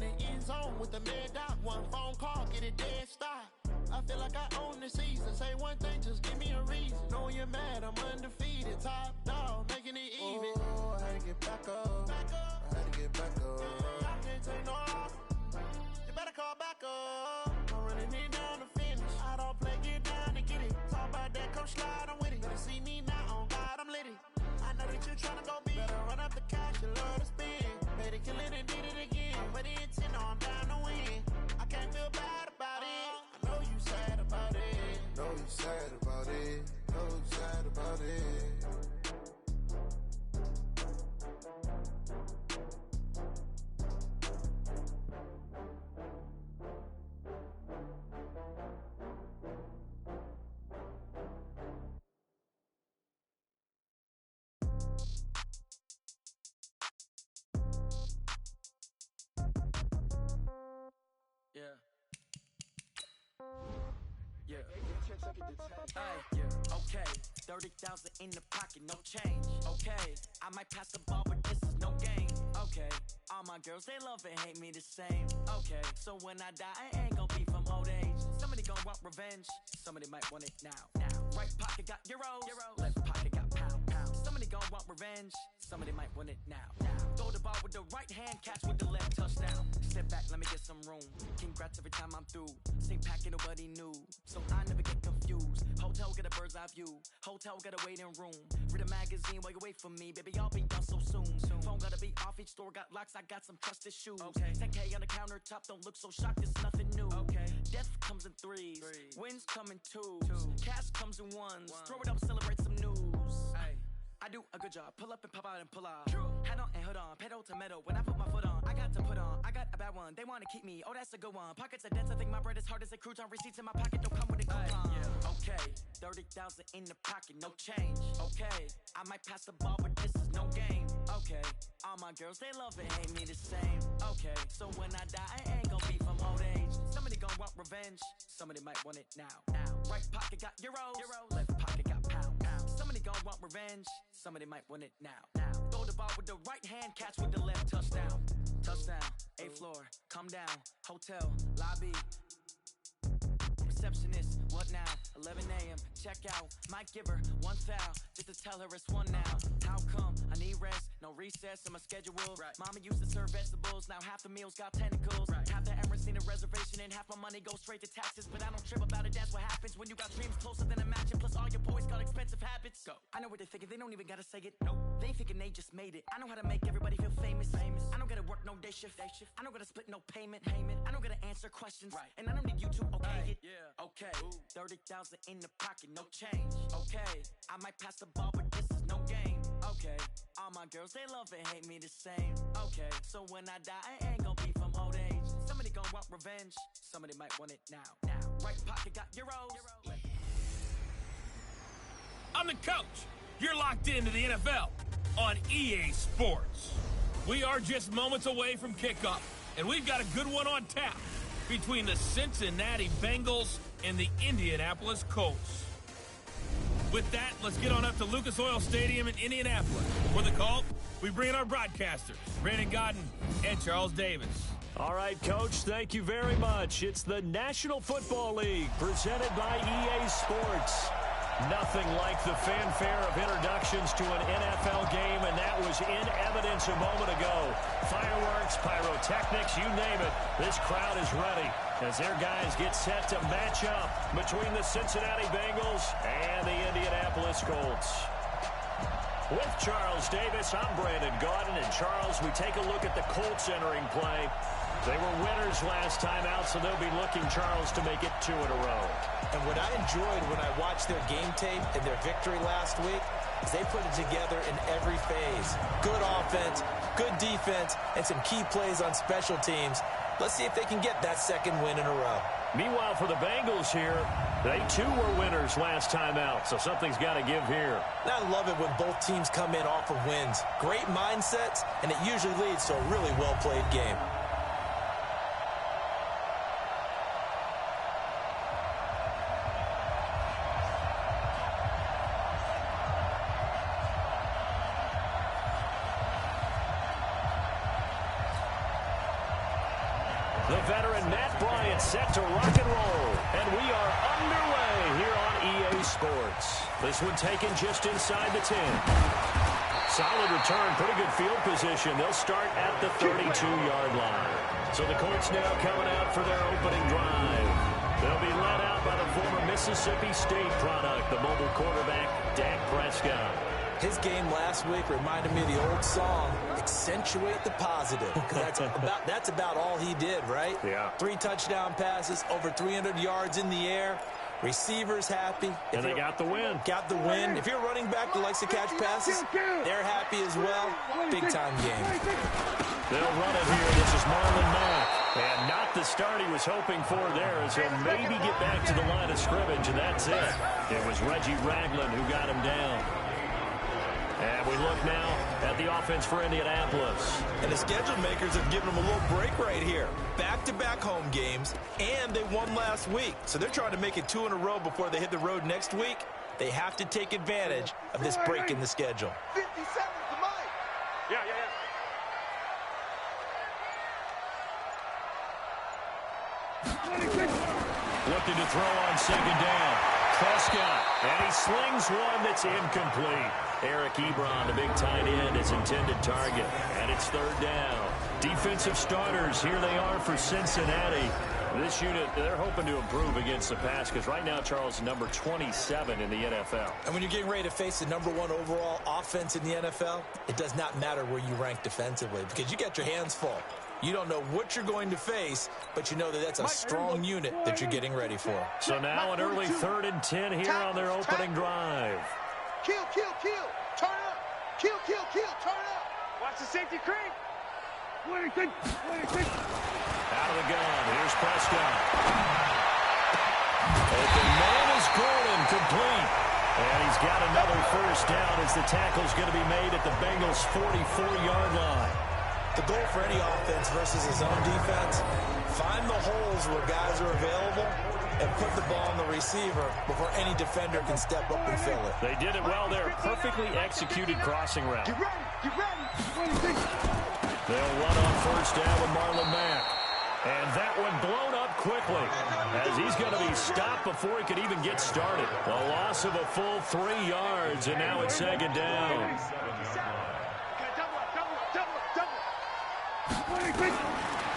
in the end zone with the mad dot. One phone call, get it dead stop. I feel like I own the season. Say one thing, just give me a reason. Knowing you're mad, I'm undefeated. Top dog, making it even. Oh, I had to get back up. I had to get back up. I can't take no loss. You better call back up. I'm running it down to finish. I don't play, get down to get it. Talk about that, come slide, I'm with it. Better see me now, on God, I'm litty. I know that you're trying to go big. Better run up the cash, you love to spend. Made it, kill it, and did it again. But the intent, no, I'm down to win. I can't feel bad about it. I know you sad about it. Know you sad about it. Know you sad about it. Yeah. Yeah. Okay. 30,000 in the pocket, no change. Okay. I might pass the ball, but this is no game. Okay. All my girls, they love and hate me the same. Okay. So when I die, I ain't gonna be from old age. Somebody gonna want revenge. Somebody might want it now. Right pocket got euros. Left pocket got pound. Somebody gonna want revenge. Somebody might want it now. Throw the ball with the right hand, catch with the left, touchdown. Step back, let me get some room. Congrats every time I'm through. Same packet, nobody knew. So I never get confused. Hotel get a bird's eye view. Hotel get a waiting room. Read a magazine while you wait for me. Baby, I'll be done so soon. Phone gotta be off, each store got locks. I got some trusted shoes. 10K on the countertop, don't look so shocked, it's nothing new. Death comes in threes. Wins come in twos. Cash comes in ones. Throw it up, celebrate some news. I do a good job, pull up and pop out and pull out. Hat on and hood on, pedal to metal. When I put my foot on, I got to put on. I got a bad one, they wanna keep me. Oh, that's a good one. Pockets are dense, I think my bread is hard as a crouton. Receipts in my pocket don't come with a coupon. Okay, 30,000 in the pocket, no change. Okay, I might pass the ball, but this is no game. Okay, all my girls, they love and hate me the same. Okay, so when I die, I ain't gonna be from old age. Somebody gonna want revenge, somebody might want it now. Right pocket got euros. Left pocket got pound. Somebody gonna want revenge, somebody might want it now. Throw the ball with the right hand, catch with the left, touchdown. Touchdown, 8th floor, come down, hotel, lobby. Receptionist, what now? 11 a.m., check out. Might give her one foul, just to tell her it's one now. How come? I need rest, no recess in my schedule. Mama used to serve vegetables, now half the meals got tentacles. Half the Emirates need a reservation and half my money goes straight to taxes. But I don't trip about it, that's what happens when you got dreams closer than a mansion. Plus all your boys got expensive habits. Go. I know what they're thinking, they don't even gotta say it. Nope. They thinking they just made it. I know how to make everybody feel famous. I don't gotta work no day shift. I don't gotta split no payment. I don't gotta answer questions. And I don't need you to okay it. Okay, 30,000 in the pocket, no change. Okay, I might pass the ball, but this is no game. Okay, all my girls, they love and hate me the same. Okay, so when I die, I ain't gonna be from old age. Somebody gonna want revenge, somebody might want it now. Right pocket got euros. I'm the coach. You're locked into the NFL on EA Sports. We are just moments away from kickoff, and we've got a good one on tap between the Cincinnati Bengals and the Indianapolis Colts. With that, let's get on up to Lucas Oil Stadium in Indianapolis. For the call, we bring in our broadcasters, Brandon Godden and Charles Davis. All right, Coach, thank you very much. It's the National Football League presented by EA Sports. Nothing like the fanfare of introductions to an NFL game, and that was in evidence a moment ago. Fireworks, pyrotechnics, you name it. This crowd is ready as their guys get set to match up between the Cincinnati Bengals and the Indianapolis Colts. With Charles Davis, I'm Brandon Gaudin. And Charles, we take a look at the Colts entering play. They were winners last time out, so they'll be looking, Charles, to make it 2 in a row. And what I enjoyed when I watched their game tape and their victory last week is they put it together in every phase. Good offense, good defense, and some key plays on special teams. Let's see if they can get that second win in a row. Meanwhile, for the Bengals here, they too were winners last time out, so something's got to give here. And I love it when both teams come in off of wins. Great mindsets, and it usually leads to a really well-played game. The veteran Matt Bryant set to rock and roll. And we are underway here on EA Sports. This one taken just inside the 10. Solid return, pretty good field position. They'll start at the 32-yard line. So the Colts now coming out for their opening drive. They'll be led out by the former Mississippi State product, the mobile quarterback, Dak Prescott. His game last week reminded me of the old song, Accentuate the Positive. That's about all he did, right? Yeah. 3 touchdown passes, over 300 yards in the air. Receivers happy. And they got the win. Got the win. If you're a running back who likes to catch passes, they're happy as well. Big-time game. They'll run it here. This is Marlon Mack. And not the start he was hoping for there, as he'll maybe get back to the line of scrimmage, and that's it. It was Reggie Ragland who got him down. And we look now at the offense for Indianapolis. And the schedule makers have given them a little break right here. Back-to-back home games, and they won last week. So they're trying to make it 2 in a row before they hit the road next week. They have to take advantage of this break in the schedule. 57 to Mike. Yeah. Looking to throw on second down. Prescott, and he slings one that's incomplete. Eric Ebron, the big tight end, his intended target. And it's third down. Defensive starters, here they are for Cincinnati. This unit, they're hoping to improve against the pass because right now, Charles, number 27 in the NFL. And when you're getting ready to face the number 1 overall offense in the NFL, it does not matter where you rank defensively because you got your hands full. You don't know what you're going to face, but you know that that's a strong unit that you're getting ready for. So now an early 3rd and 10 here on their opening drive. Kill. Turn up. Kill. Turn up. Watch the safety creep. Out of the gun. Here's Prescott. Open man is Gordon, complete. And he's got another first down as the tackle's going to be made at the Bengals' 44-yard line. The goal for any offense versus his own defense, find the holes where guys are available and put the ball on the receiver before any defender can step up and fill it. They did it well there. Perfectly executed crossing route. Get ready. They'll run on first down with Marlon Mack. And that one blown up quickly as he's going to be stopped before he could even get started. A loss of a full 3 yards, and now it's second down.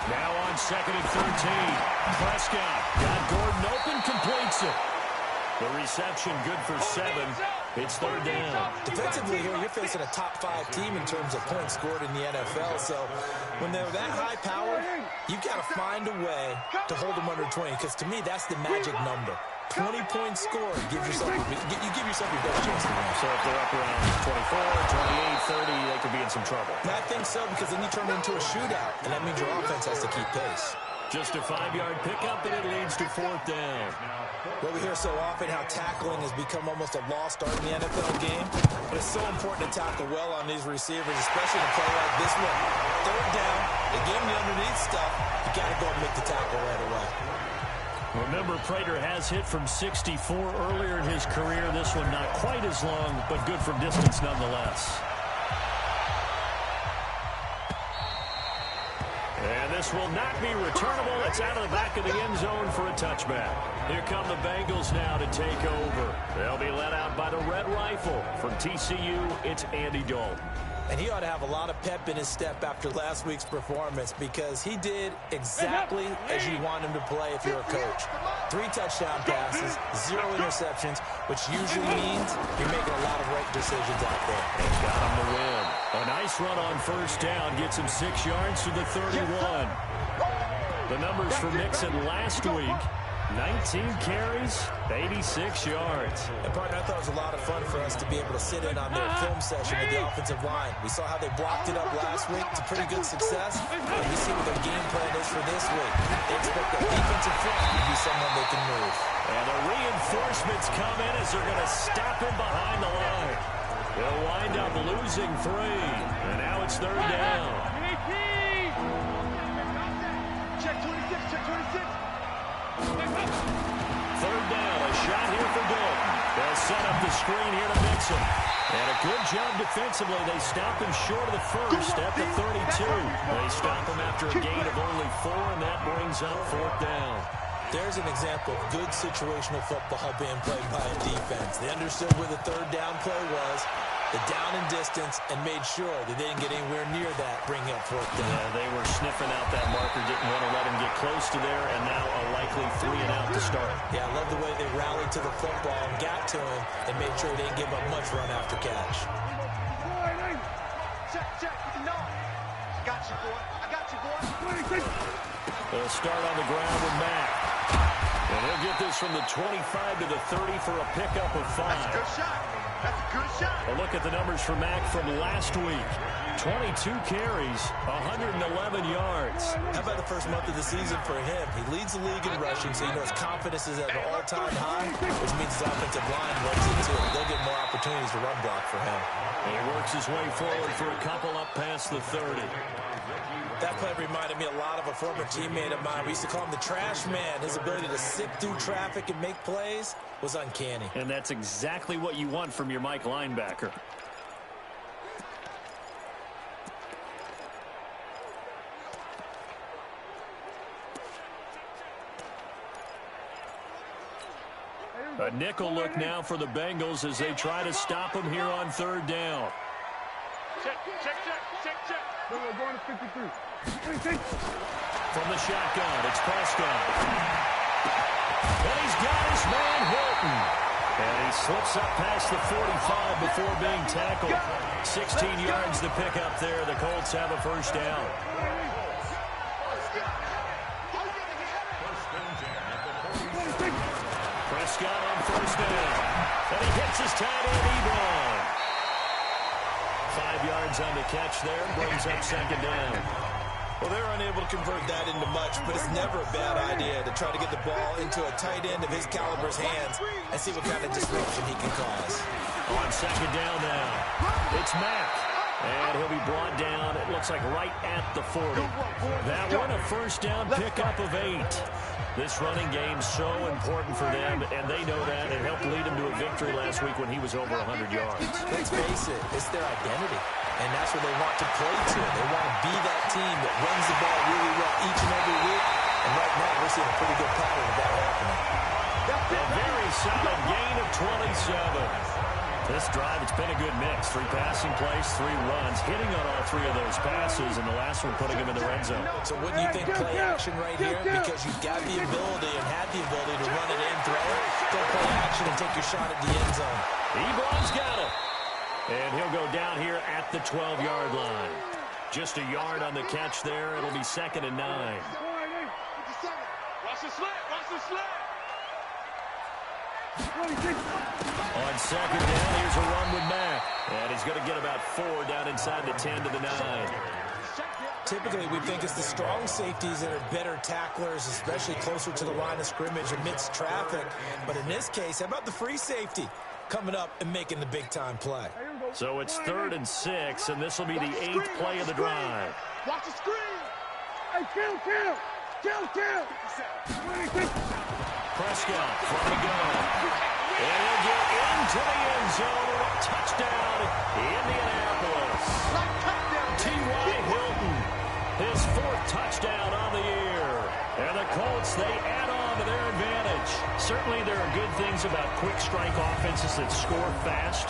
Now on 2nd and 13. Prescott got Gordon open, completes it. The reception good for 7. It's third down. Defensively here, you're facing a top 5 team in terms of points scored in the NFL. So when they're that high powered, you've got to find a way to hold them under 20. Because to me, that's the magic number. 20 points scored. You give yourself your best chance to win. So if they're up around 24, 28, 30, they could be in some trouble. And I think so, because then you turn it into a shootout, and that means your offense has to keep pace. Just a 5-yard pickup, and it leads to 4th down. Well, we hear so often how tackling has become almost a lost art in the NFL game, but it's so important to tackle well on these receivers, especially in a play like this one. Third down, they get them the underneath stuff, you got to go and make the tackle right away. Remember, Prater has hit from 64 earlier in his career. This one not quite as long, but good from distance nonetheless. And this will not be returnable. It's out of the back of the end zone for a touchback. Here come the Bengals now to take over. They'll be led out by the Red Rifle. From TCU, it's Andy Dalton. And he ought to have a lot of pep in his step after last week's performance because he did exactly as you want him to play if you're a coach. 3 touchdown passes, 0 interceptions, which usually means you're making a lot of right decisions out there. And got him to win. A nice run on first down gets him 6 yards to the 31. The numbers for Mixon last week. 19 carries, 86 yards. And, partner, I thought it was a lot of fun for us to be able to sit in on their film session with the offensive line. We saw how they blocked it up last week to pretty good success. And we see what their game plan is for this week. They expect the defensive front to be someone they can move. And the reinforcements come in as they're going to stop him behind the line. They'll wind up losing 3. And now it's third down. Check 26, check 26. Third down, a shot here for Dalton. They'll set up the screen here to Mixon. And a good job defensively. They stop him short of the first at the 32. They stop him after a gain of only 4, and that brings up 4th down. There's an example of good situational football being played by a defense. They understood where the 3rd down play was, the down and distance, and made sure that they didn't get anywhere near that, bringing up 4th down. Yeah, they were sniffing out that marker, didn't want to let him get close to there, and now a likely 3 and out to start. Yeah, I love the way they rallied to the football and got to him and made sure they didn't give up much run after catch. Check. No. Got you, boy. I got you, boy. They'll start on the ground with Mack. And he'll get this from the 25 to the 30 for a pickup of 5. That's a good shot. That's a good shot. A look at the numbers for Mack from last week. 22 carries, 111 yards. How about the first month of the season for him? He leads the league in rushing, so he knows confidence is at an all-time high, which means his offensive line loves it too. They'll get more opportunities to run block for him. And he works his way forward for a couple up past the 30. That play reminded me a lot of a former teammate of mine. We used to call him the trash man. His ability to sift through traffic and make plays was uncanny. And that's exactly what you want from your Mike linebacker. A nickel look now for the Bengals as they try to stop him here on 3rd down. Check. We're going to 53. From the shotgun, it's Prescott. And he's got his man Hilton. And he slips up past the 45 before being tackled. 16 yards to pick up there. The Colts have a 1st down. Prescott on 1st down. And he hits his tight end, Ebron. 5 yards on the catch there. Brings up 2nd down. Well, they're unable to convert that into much, but it's never a bad idea to try to get the ball into a tight end of his caliber's hands and see what kind of disruption he can cause. On 2nd down now, it's Mack. And he'll be brought down, it looks like right at the 40. That one, a 1st down pickup of 8. This running game's so important for them, and they know that. It helped lead them to a victory last week when he was over 100 yards. Let's face it, it's their identity, and that's what they want to play to. They want to be that team that runs the ball really well each and every week, and right now we're seeing a pretty good pattern of that happening. A very solid gain of 27. This drive, it's been a good mix. 3 passing plays, 3 runs, hitting on all 3 of those passes, and the last one putting him in the red zone. So wouldn't you think play action right here? Because you've got the ability and had the ability to run it in, throw it, go play action and take your shot at the end zone. Ebron's got it. And he'll go down here at the 12-yard line. Just a yard on the catch there. It'll be 2nd and 9. Watch the slant. On 2nd down, here's a run with Mack. And he's going to get about 4 down inside the 10 to the 9. Typically, we think it's the strong safeties that are better tacklers, especially closer to the line of scrimmage amidst traffic. But in this case, how about the free safety coming up and making the big-time play? So it's 3rd and 6, and this will be the 8th play of the drive. Watch the screen. Hey, kill. Prescott from the gun. And he'll get into the end zone. Touchdown, Indianapolis. T.Y. Hilton, his 4th touchdown on the year. And the Colts, they add on to their advantage. Certainly there are good things about quick strike offenses that score fast.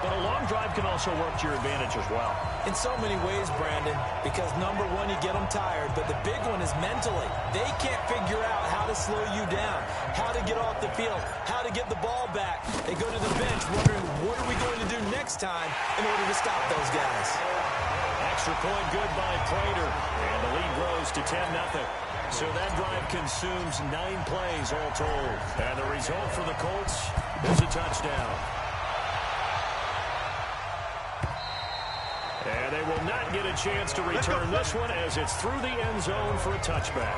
But a long drive can also work to your advantage as well. In so many ways, Brandon, because number one, you get them tired, but the big one is mentally. They can't figure out how to slow you down, how to get off the field, how to get the ball back. They go to the bench wondering, what are we going to do next time in order to stop those guys? Extra point good by Prater, and the lead grows to 10-0. So that drive consumes 9 plays all told. And the result for the Colts is a touchdown. And they will not get a chance to return this one as it's through the end zone for a touchback.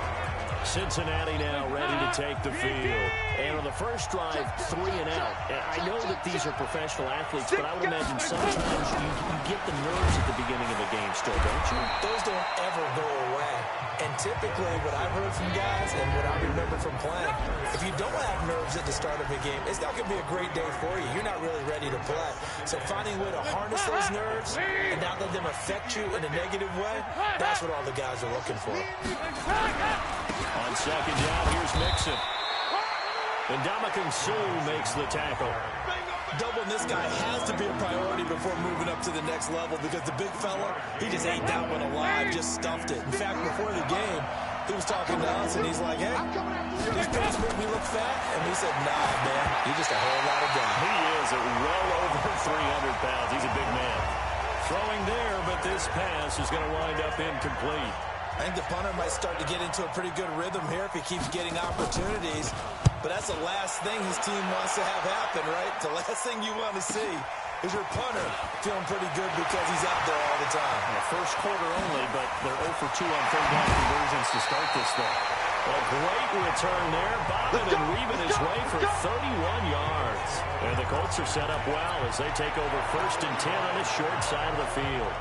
Cincinnati now ready to take the field. And on the first drive, 3 and out. And I know that these are professional athletes, but I would imagine sometimes you get the nerves at the beginning of a game. still, don't you? Those don't ever go away. And typically what I've heard from guys and what I remember from playing, if you don't have nerves at the start of a game, it's not going to be a great day for you. You're not really ready to play. So finding a way to harness those nerves and not let them affect you in a negative way, that's what all the guys are looking for. On second down, here's Mixon. And Ndamukong Suh makes the tackle. Doubling this guy has to be a priority before moving up to the next level because the big fella, he just ate that one alive, just stuffed it. In fact, before the game, he was talking to us, and he's like, hey, these pants make me look fat? And we said, nah, man, you're just a whole lot of guy. He is at well over 300 pounds. He's a big man. Throwing there, but this pass is going to wind up incomplete. I think the punter might start to get into a pretty good rhythm here if he keeps getting opportunities. But that's the last thing his team wants to have happen, right? The last thing you want to see is your punter feeling pretty good because he's out there all the time. First quarter only, but they're 0 for 2 on third down conversions to start this thing. A great return there. Bobbin and weaving his way for 31 yards. And the Colts are set up well as they take over 1st and 10 on the short side of the field.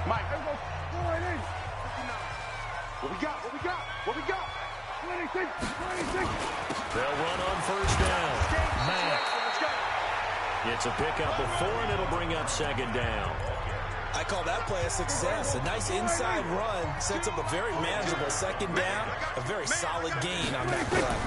Mike, go right in. What we got? What we got? What we got? 26. They'll run on 1st down. Mack. It's a pickup of 4, and it'll bring up 2nd down. I call that play a success. A nice inside run sets up a very manageable 2nd down. A very solid gain on that play.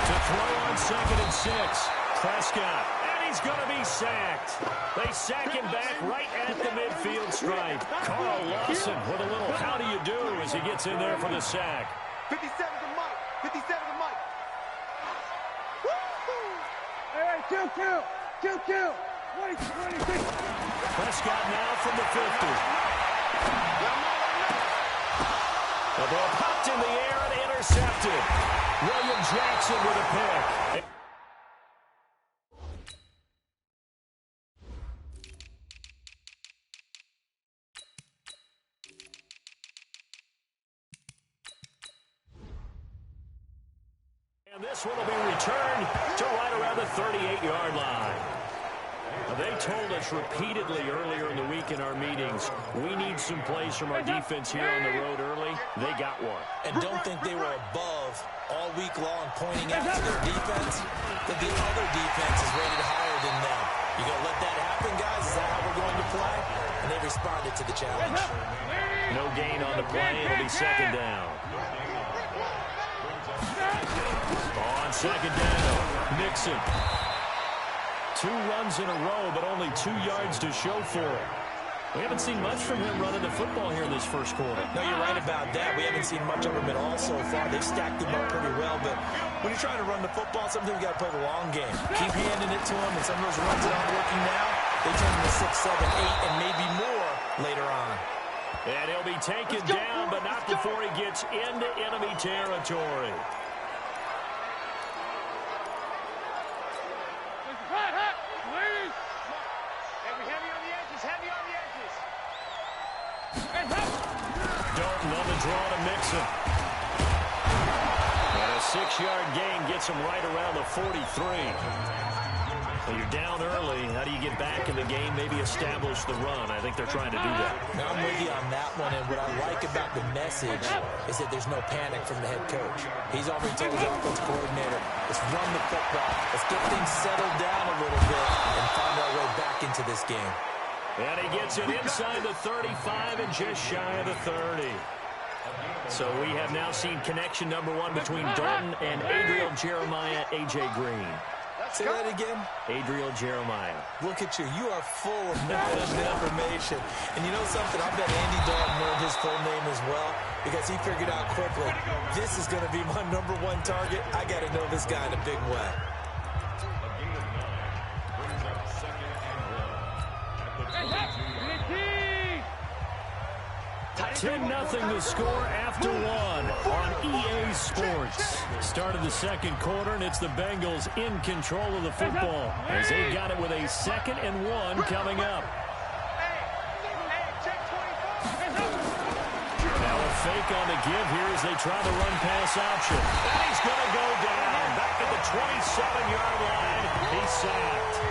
To throw on 2nd and 6. Prescott. And he's going to be sacked. They sack him back right at the midfield stripe. Carl Lawson with a little how do you do as he gets in there for the sack. 57 to Mike. 57 to Mike. Hey, kill. Wait, 26. Prescott now from the 50. The ball popped in the air and intercepted. William Jackson with a pick. And this one will be returned to right around the 38-yard line. They told us repeatedly earlier in the week in our meetings, we need some plays from our defense here on the road early. They got one. And don't think they were above all week long pointing out to their defense that the other defense is rated higher than them. You going to let that happen, guys? Is that how we're going to play? And they responded to the challenge. No gain on the play. It'll be 2nd down. On 2nd down, Mixon. 2 runs in a row, but only 2 yards to show for it. We haven't seen much from him running the football here in this first quarter. No, you're right about that. We haven't seen much of him at all so far. They've stacked him up pretty well, but when you're trying to run the football, sometimes you got to play the long game. Keep handing it to him, and some of those runs that aren't working now, they turn into 6, 7, 8, and maybe more later on. And he'll be taken down, but not before he gets into enemy territory. Dalton on the draw to Mixon. And a 6-yard gain gets him right around the 43. Well, you're down early. How do you get back in the game? Maybe establish the run. I think they're trying to do that. Now, I'm with you on that one, and what I like about the message is that there's no panic from the head coach. He's already told his offensive coordinator, let's run the football. Let's get things settled down a little bit and find our way back into this game. And he gets it inside the 35 and just shy of the 30. So we have now seen connection number 1 between Dalton and Adriel Jeremiah, A.J. Green. Say that again. Adriel Jeremiah. Look at you. You are full of knowledge and information. And you know something? I bet Andy Dalton learned his full name as well because he figured out quickly, this is going to be my number 1 target. I got to know this guy in a big way. 10-0 the score after 1 on EA Sports. Start of the second quarter, and it's the Bengals in control of the football as they got it with a 2nd and 1 coming up. Now a fake on the give here as they try the run-pass option. And he's going to go down. Back at the 27-yard line. He's sacked.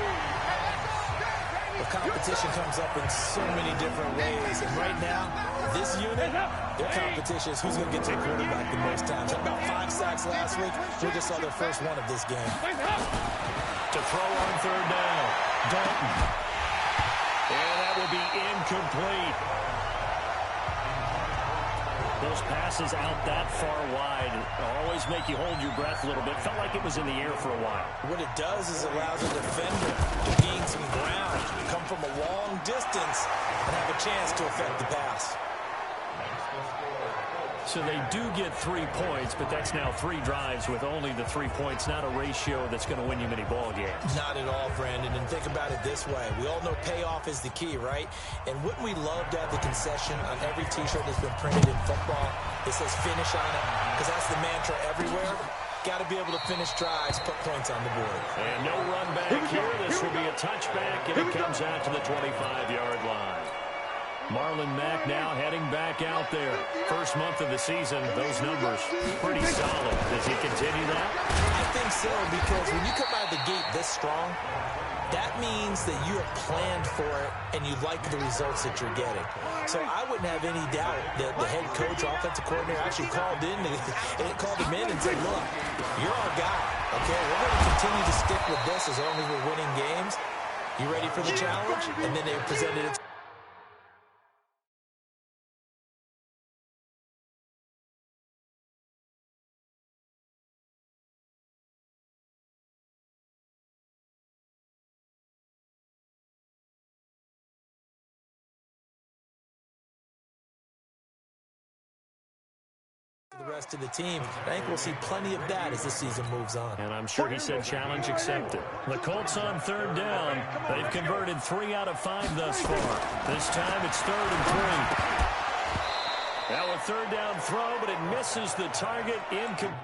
The The competition comes up in so many different ways. And right now, this unit, their competition is who's going to get to the quarterback the most times. Had about 5 sacks last week. We just saw their first one of this game. To throw on third down, Dalton. And that will be incomplete. Those passes out that far wide always make you hold your breath a little bit. Felt like it was in the air for a while. What it does is allows a defender to gain some ground, come from a long distance, and have a chance to affect the pass. So they do get 3 points, but that's now 3 drives with only the 3 points. Not a ratio that's going to win you many ball games. Not at all, Brandon. And think about it this way. We all know payoff is the key, right? And wouldn't we love to have the concession on every T-shirt that's been printed in football? It says finish on it, because that's the mantra everywhere. Got to be able to finish drives, put points on the board. And no run back here. This will be a touchback, and it comes out to the 25-yard line. Marlon Mack now heading back out there. First month of the season, those numbers pretty solid. Does he continue that? I think so, because when you come out of the gate this strong, that means that you have planned for it and you like the results that you're getting. So I wouldn't have any doubt that the head coach or offensive coordinator actually called him in and said, look, you're our guy, okay? We're going to continue to stick with this as long as we're winning games. You ready for the challenge? And then they presented it to the rest of the team. I think we'll see plenty of that as the season moves on. And I'm sure he said challenge accepted. The Colts on third down. They've converted 3 out of 5 thus far. This time it's 3rd and 3. Now a third down throw, but it misses the target. Incomplete.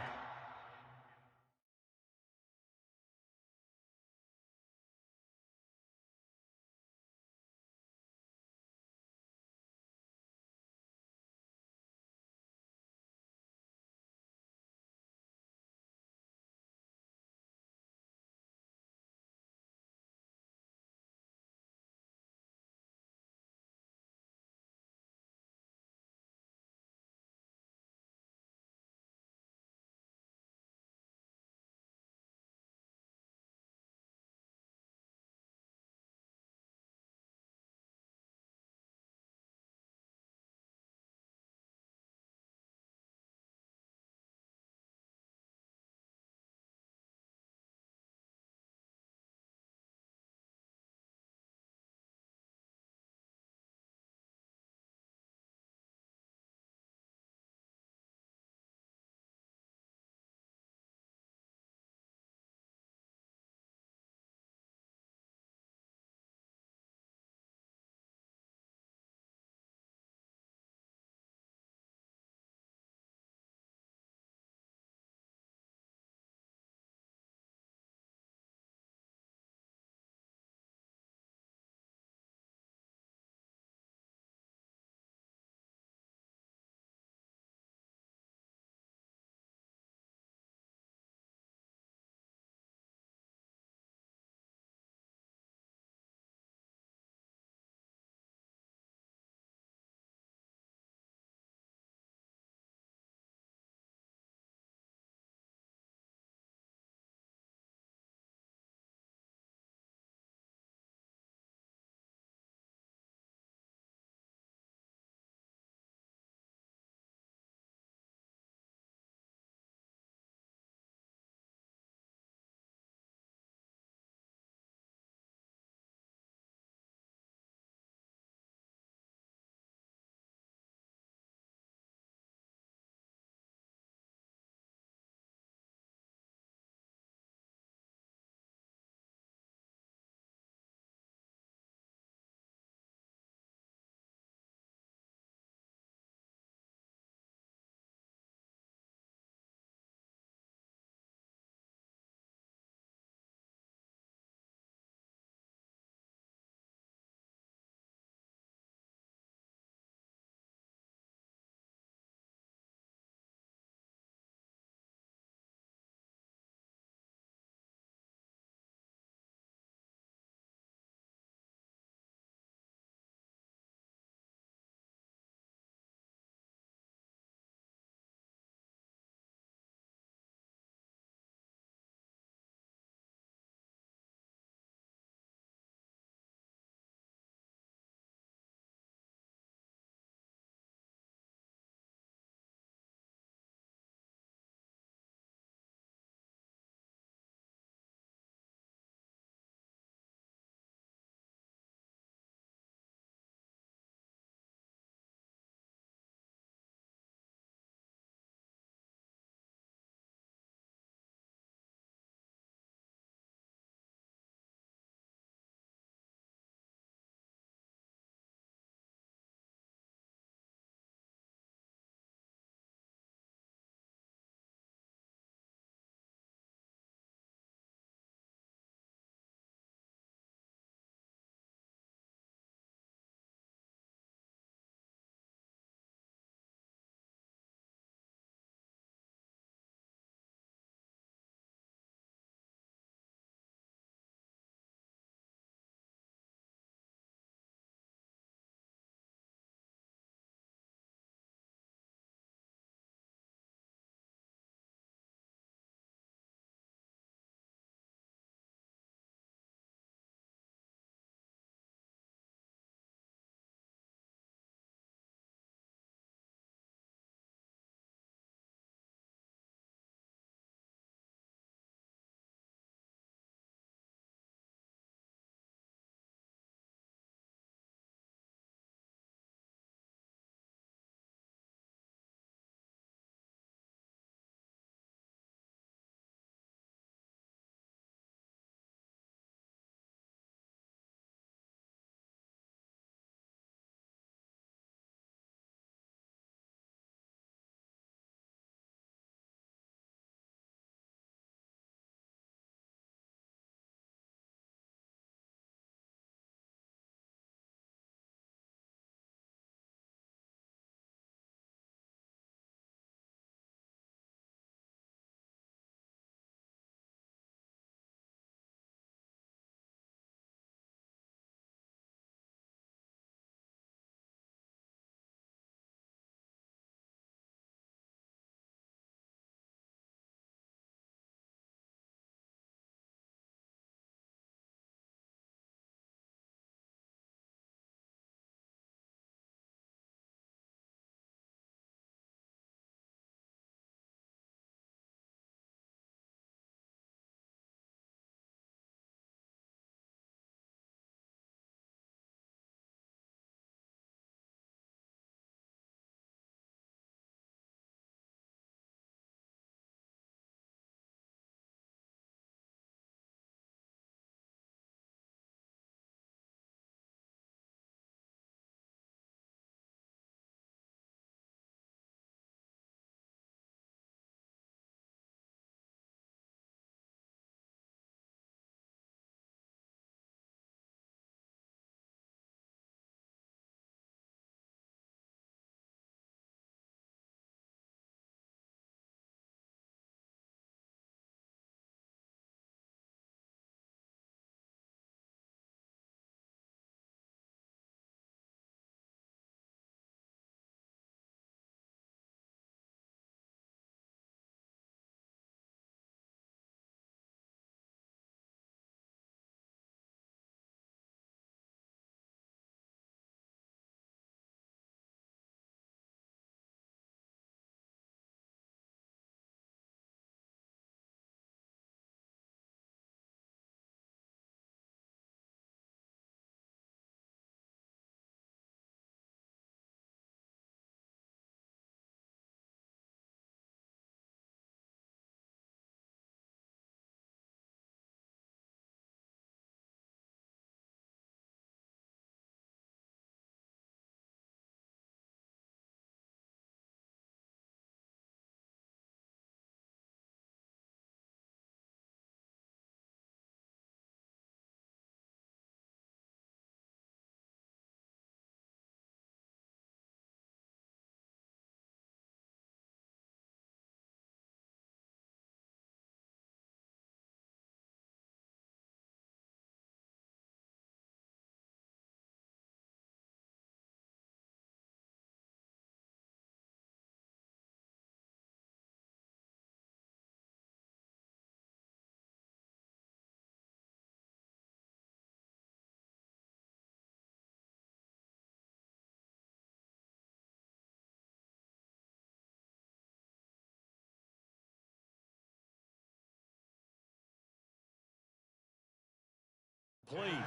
complete.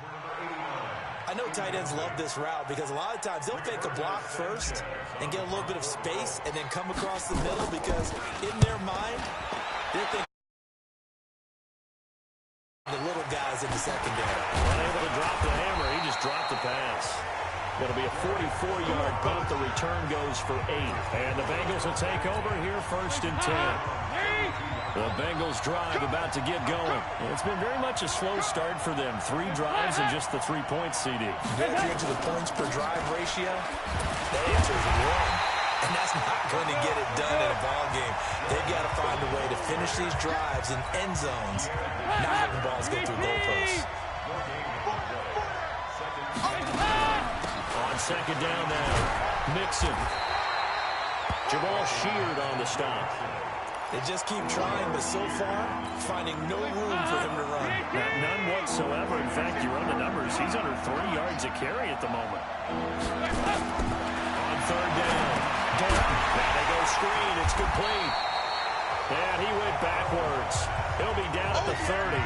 I know tight ends love this route because a lot of times they'll fake a block first and get a little bit of space and then come across the middle because in their mind, they're thinking the little guys in the secondary. Unable to drop the hammer. He just dropped the pass. It'll be a 44-yard punt. The return goes for 8. And the Bengals will take over here 1st and 10. The Bengals drive about to get going. It's been very much a slow start for them. 3 drives and just the 3 points, CD. If you're into the points per drive ratio, the answer is 1. And that's not going to get it done in a ball game. They've got to find a way to finish these drives in end zones, not having balls go through goalposts. On 2nd down now, Mixon. Jamal Sheard on the stop. They just keep trying, but so far, finding no room for him to run. None whatsoever. In fact, you run the numbers. He's under 3 yards a carry at the moment. On 3rd down, now they go screen. It's complete. And he went backwards. He'll be down at the 30.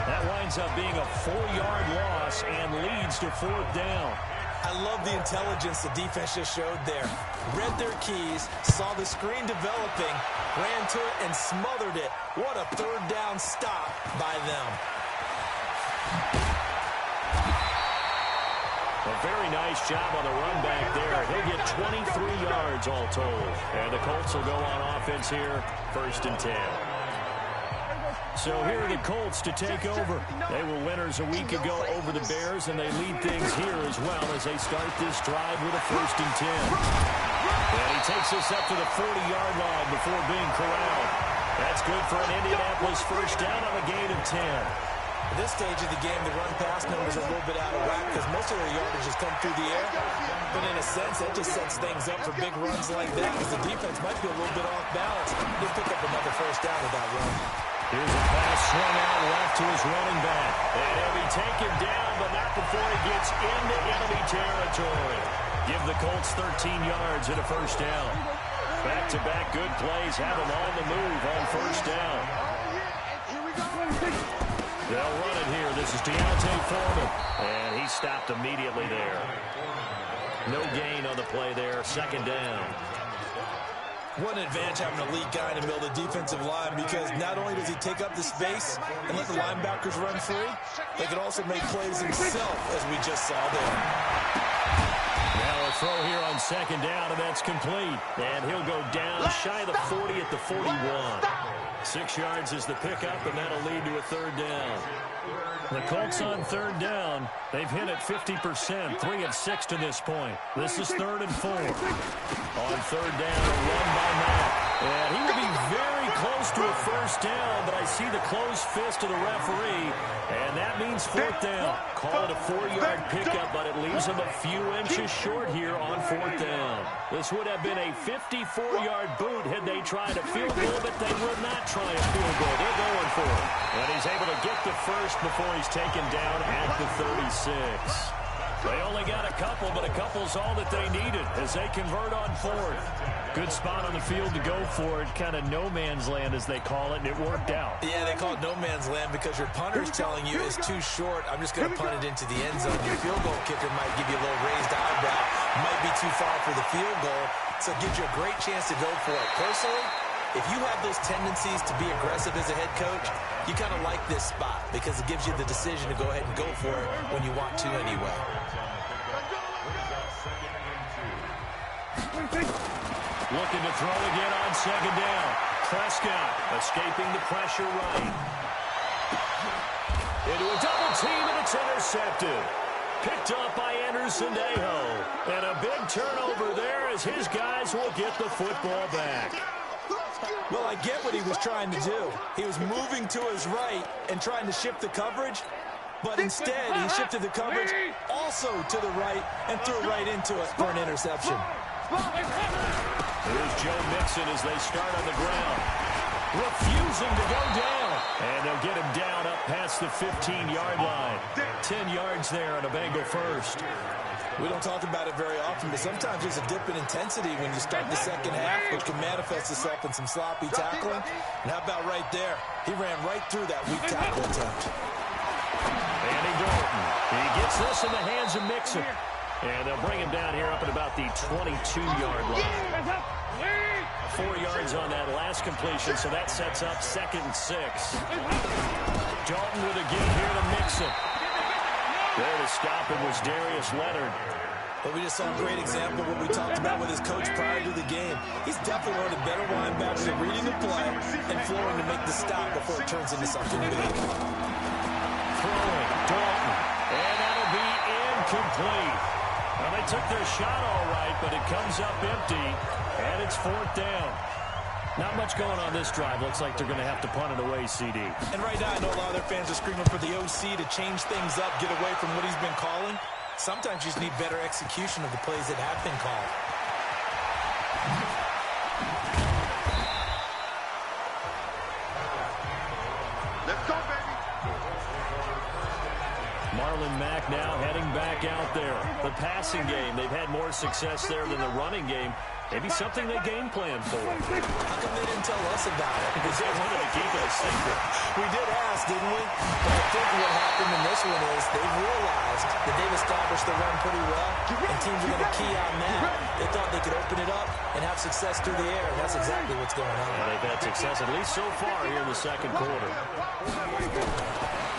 That winds up being a 4-yard loss and leads to 4th down. I love the intelligence the defense just showed there. Read their keys, saw the screen developing, ran to it, and smothered it. What a 3rd down stop by them. A very nice job on the run back there. He'll get 23 yards all told. And the Colts will go on offense here, 1st and 10. So here are the Colts to take over. They were winners a week ago over the Bears, and they lead things here as well as they start this drive with a 1st and 10. And he takes us up to the 40-yard line before being corralled. That's good for an Indianapolis 1st down on a gain of 10. At this stage of the game, the run-pass numbers are a little bit out of whack because most of their yardage has come through the air. But in a sense, that just sets things up for big runs like that because the defense might be a little bit off balance. He'll pick up another 1st down with that run. Here's a pass swung out left to his running back. And he'll be taken down, but not before he gets into enemy territory. Give the Colts 13 yards and a 1st down. Back-to-back good plays have him on the move on 1st down. They'll run it here. This is Deontay Foreman. And he stopped immediately there. No gain on the play there. 2nd down. What an advantage having a lead guy in the middle of the defensive line because not only does he take up the space and let the linebackers run free, they can also make plays himself, as we just saw there. Now a throw here on 2nd down, and that's complete. And he'll go down shy of the 40 at the 41. 6 yards is the pickup, and that'll lead to a 3rd down. The Colts on 3rd down. They've hit it 50%, 3 of 6 to this point. This is 3rd and 4. On 3rd down, a run by Matt. And he will be very close to a 1st down, but I see the closed fist of the referee, and that means 4th down. Call it a 4-yard pickup, but it leaves him a few inches short here on 4th down. This would have been a 54-yard boot had they tried a field goal, but they will not try a field goal. They're going for it. And he's able to get the 1st before he's taken down at the 36. They only got a couple, but a couple's all that they needed as they convert on 4th. Good spot on the field to go for it, kind of no man's land as they call it, and it worked out. Yeah, they call it no man's land because your punter's telling you it's too short. I'm just going to punt it into the end zone. Your field goal kicker might give you a little raised eyebrow. Might be too far for the field goal, so it gives you a great chance to go for it. Personally, if you have those tendencies to be aggressive as a head coach, you kind of like this spot because it gives you the decision to go ahead and go for it when you want to anyway. Looking to throw again on 2nd down. Prescott escaping the pressure right. Into a double team, and it's intercepted. Picked up by Anderson-Dejo. And a big turnover there as his guys will get the football back. Well, I get what he was trying to do. He was moving to his right and trying to shift the coverage, but instead he shifted the coverage also to the right and threw right into it for an interception. Here's Joe Mixon as they start on the ground. Refusing to go down. And they'll get him down up past the 15-yard line. 10 yards there on a Bengal 1st. We don't talk about it very often, but sometimes there's a dip in intensity when you start the second half, which can manifest itself in some sloppy tackling. And how about right there? He ran right through that weak tackle attempt. And he Dalton. He gets this in the hands of Mixon. And they'll bring him down here up at about the 22-yard line. 4 yards on that last completion, so that sets up 2nd and 6. Dalton with a give here to Mixon. There to stop him was Darius Leonard. But we just saw a great example of what we talked about with his coach prior to the game. He's definitely one of the better linebackers at reading the play and flowing to make the stop before it turns into something big. Throwing, Dalton, and that'll be incomplete. Well, they took their shot all right, but it comes up empty, and it's 4th down. Not much going on this drive. Looks like they're going to have to punt it away, CD. And right now, I know a lot of their fans are screaming for the OC to change things up, get away from what he's been calling. Sometimes you just need better execution of the plays that have been called. Let's go, baby. Marlon Mack now heading back out there. The passing game, they've had more success there than the running game. Maybe something they game plan for. How come they didn't tell us about it? Because they wanted to keep it a secret. We did ask, didn't we? But I think what happened in this one is they've realized that they've established the run pretty well, and teams are going to key on that. They thought they could open it up and have success through the air, and that's exactly what's going on. And they've had success, at least so far, here in the 2nd quarter.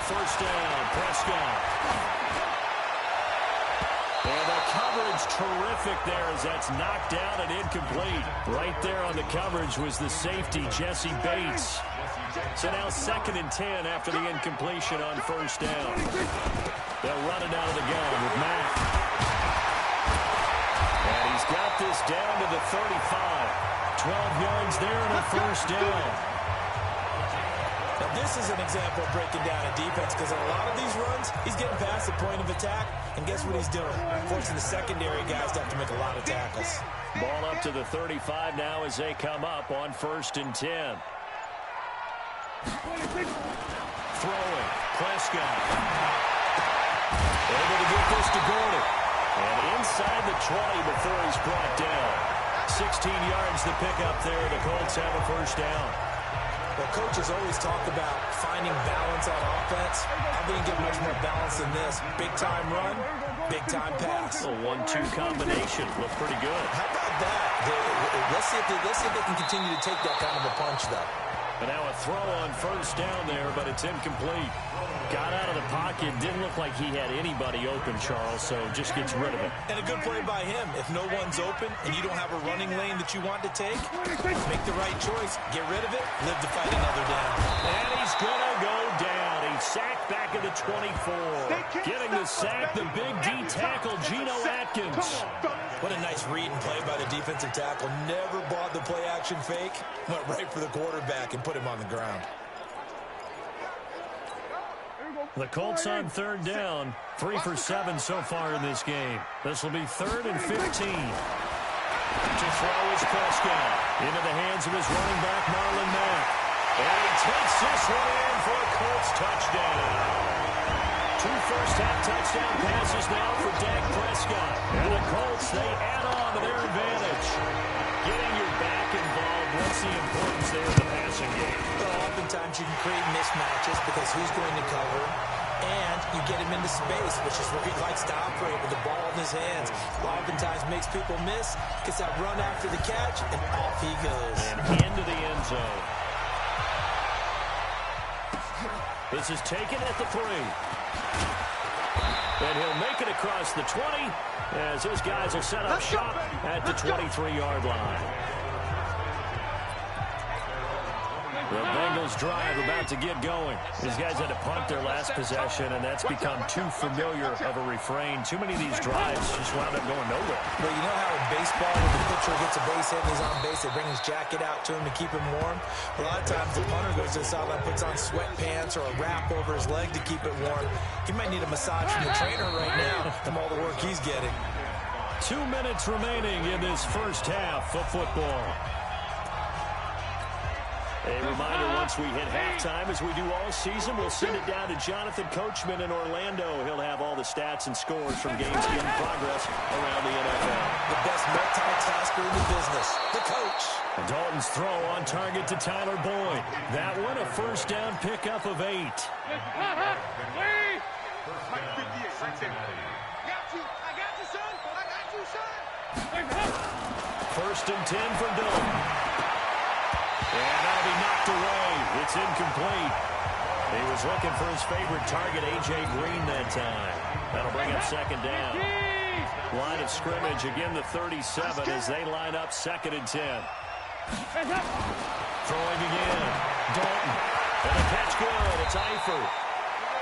1st down, Prescott. And the coverage terrific there as that's knocked down and incomplete. Right there on the coverage was the safety, Jesse Bates. So now 2nd and 10 after the incompletion on 1st down. They'll run it out of the gun with Mack. And he's got this down to the 35. 12 yards there and a 1st down. Now, this is an example of breaking down a defense because in a lot of these runs, he's getting past the point of attack, and guess what he's doing? Forcing the secondary guys to have to make a lot of tackles. Ball up to the 35 now as they come up on 1st and 10. Throwing, Prescott. Able to get this to Gordon. And inside the 20 before he's brought down. 16 yards to pick up there. The Colts have a 1st down. Well, coaches always talk about finding balance on offense. I didn't get much more balance than this. Big-time run, big-time pass. A 1-2 combination. Looked pretty good. How about that? Let's see if they can continue to take that kind of a punch, though. And now a throw on 1st down there, but it's incomplete. Got out of the pocket. Didn't look like he had anybody open, Charles, so just gets rid of it. And a good play by him. If no one's open and you don't have a running lane that you want to take, make the right choice. Get rid of it. Live to fight another down. And he's going to go down. He's sacked back at the 24. Getting the sack, the big D tackle, Geno Atkins. What a nice read and play by the defensive tackle. Never bought the play-action fake. Went right for the quarterback and put him on the ground. The Colts on 3rd down. 3 for 7 so far in this game. This will be 3rd and 15. To throw is Prescott. Into the hands of his running back, Marlon Mack. And he takes this one in for a Colts touchdown. 2 first-half touchdown passes now for Dak Prescott. And the Colts, they add on to their advantage. Getting your back involved, what's the importance there in the passing game? Well, oftentimes you can create mismatches because who's going to cover, and you get him into space, which is where he likes to operate with the ball in his hands. Oftentimes makes people miss, gets that run after the catch, and off he goes. And into the end zone. This is taken at the 3. And he'll make it across the 20 as his guys will set up shop at the 23-yard line. The Bengals drive about to get going. These guys had to punt their last possession, and that's become too familiar of a refrain. Too many of these drives just wound up going nowhere. But you know how in baseball, when the pitcher gets a base hit and he's on base, they bring his jacket out to him to keep him warm? A lot of times the punter goes to the sideline, puts on sweatpants or a wrap over his leg to keep it warm. He might need a massage from the trainer right now from all the work he's getting. 2 minutes remaining in this first half of football. A reminder, once we hit halftime, as we do all season, we'll send it down to Jonathan Coachman in Orlando. He'll have all the stats and scores from games in progress around the NFL. The best multitasker in the business, the coach. Dalton's throw on target to Tyler Boyd. That one, a first down pickup of 8. Mike 58, right there. I got you, son. I got you, son. First and 10 for Dillon. And that'll be knocked away. It's incomplete. He was looking for his favorite target, A.J. Green, that time. That'll bring up second down. Line of scrimmage, again the 37 as they line up second and 10. Throwing again. Dalton. And a catch good. It's Eifert.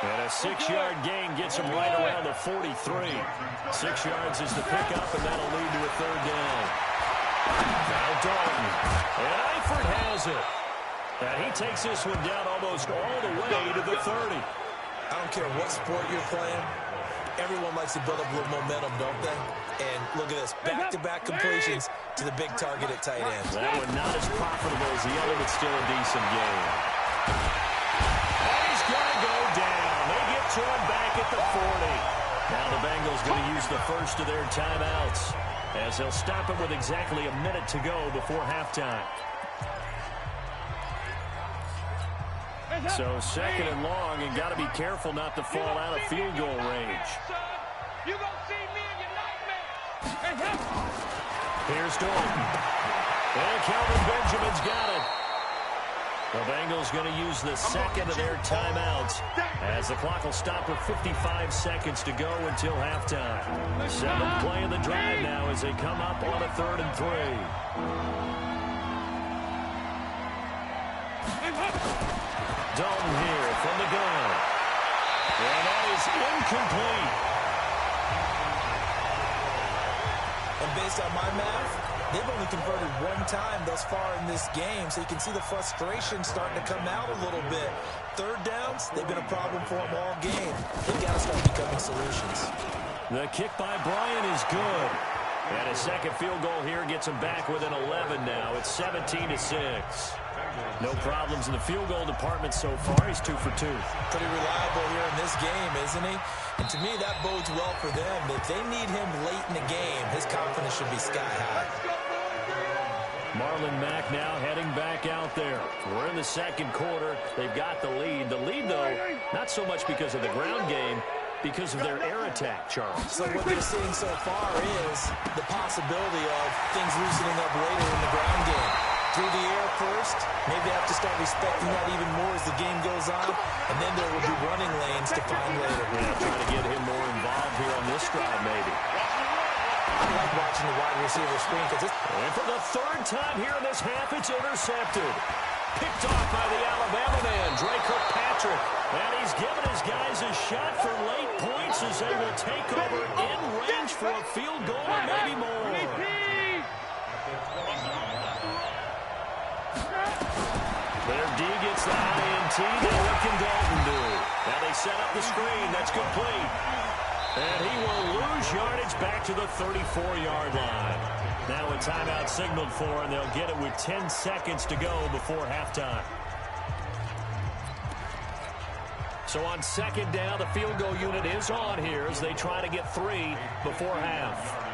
And a 6-yard gain gets him right around the 43. 6 yards is the pickup, and that'll lead to a third down. Now Dalton. And Eifert has it. And he takes this one down almost all the way to the 30. I don't care what sport you're playing. Everyone likes to build up a little momentum, don't they? And look at this, back-to-back completions to the big target at tight end. That one not as profitable as the other, but still a decent game. And he's going to go down. They get to him back at the 40. Now the Bengals going to use the first of their timeouts as they'll stop it with exactly a minute to go before halftime. So second and long, and got to be careful not to fall out of field goal range. You gonna see me in your nightmare. Here's Dalton. And Calvin Benjamin's got it. The Bengals going to use the second of their timeouts as the clock will stop with 55 seconds to go until halftime. Seventh play of the drive now as they come up on a 3rd and 3. Dalton here from the gun. And that is incomplete. And based on my math, they've only converted one time thus far in this game, so you can see the frustration starting to come out a little bit. Third downs, they've been a problem for them all game. They've got to start becoming solutions. The kick by Bryant is good. And a second field goal here gets him back within 11 now. It's 17-6. No problems in the field goal department so far. He's 2 for 2. Pretty reliable here in this game, isn't he? And to me, that bodes well for them. If they need him late in the game, his confidence should be sky high. Marlon Mack now heading back out there. We're in the second quarter. They've got the lead. The lead, though, not so much because of the ground game, because of their air attack, Charles. So what they're seeing so far is the possibility of things loosening up later in the ground game. Through the air first, maybe they have to start respecting that even more as the game goes on, and then there will be running lanes to find later. Yeah, trying to get him more involved here on this drive, maybe. I like watching the wide receiver screen because and for the 3rd time here in this half, it's intercepted. Picked off by the Alabama man, Dre Kirkpatrick. And he's given his guys a shot for late points as they will take over in range for a field goal or maybe more. Their D gets the INT. Now what can Dalton do? Now they set up the screen. That's complete. And he will lose yardage back to the 34-yard line. Now a timeout signaled for, and they'll get it with 10 seconds to go before halftime. So on second down, the field goal unit is on here as they try to get 3 before half.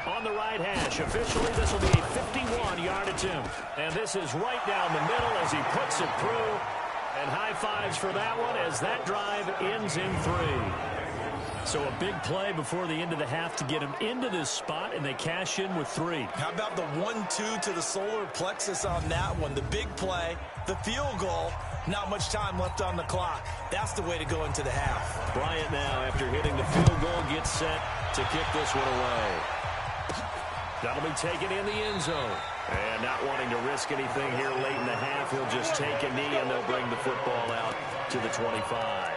On the right hash, officially this will be a 51-yard attempt. And this is right down the middle as he puts it through. And high fives for that one as that drive ends in 3. So a big play before the end of the half to get him into this spot, and they cash in with 3. How about the 1-2 to the solar plexus on that one? The big play, the field goal, not much time left on the clock. That's the way to go into the half. Bryant now, after hitting the field goal, gets set to kick this one away. That'll be taken in the end zone. And not wanting to risk anything here late in the half, he'll just take a knee, and they'll bring the football out to the 25.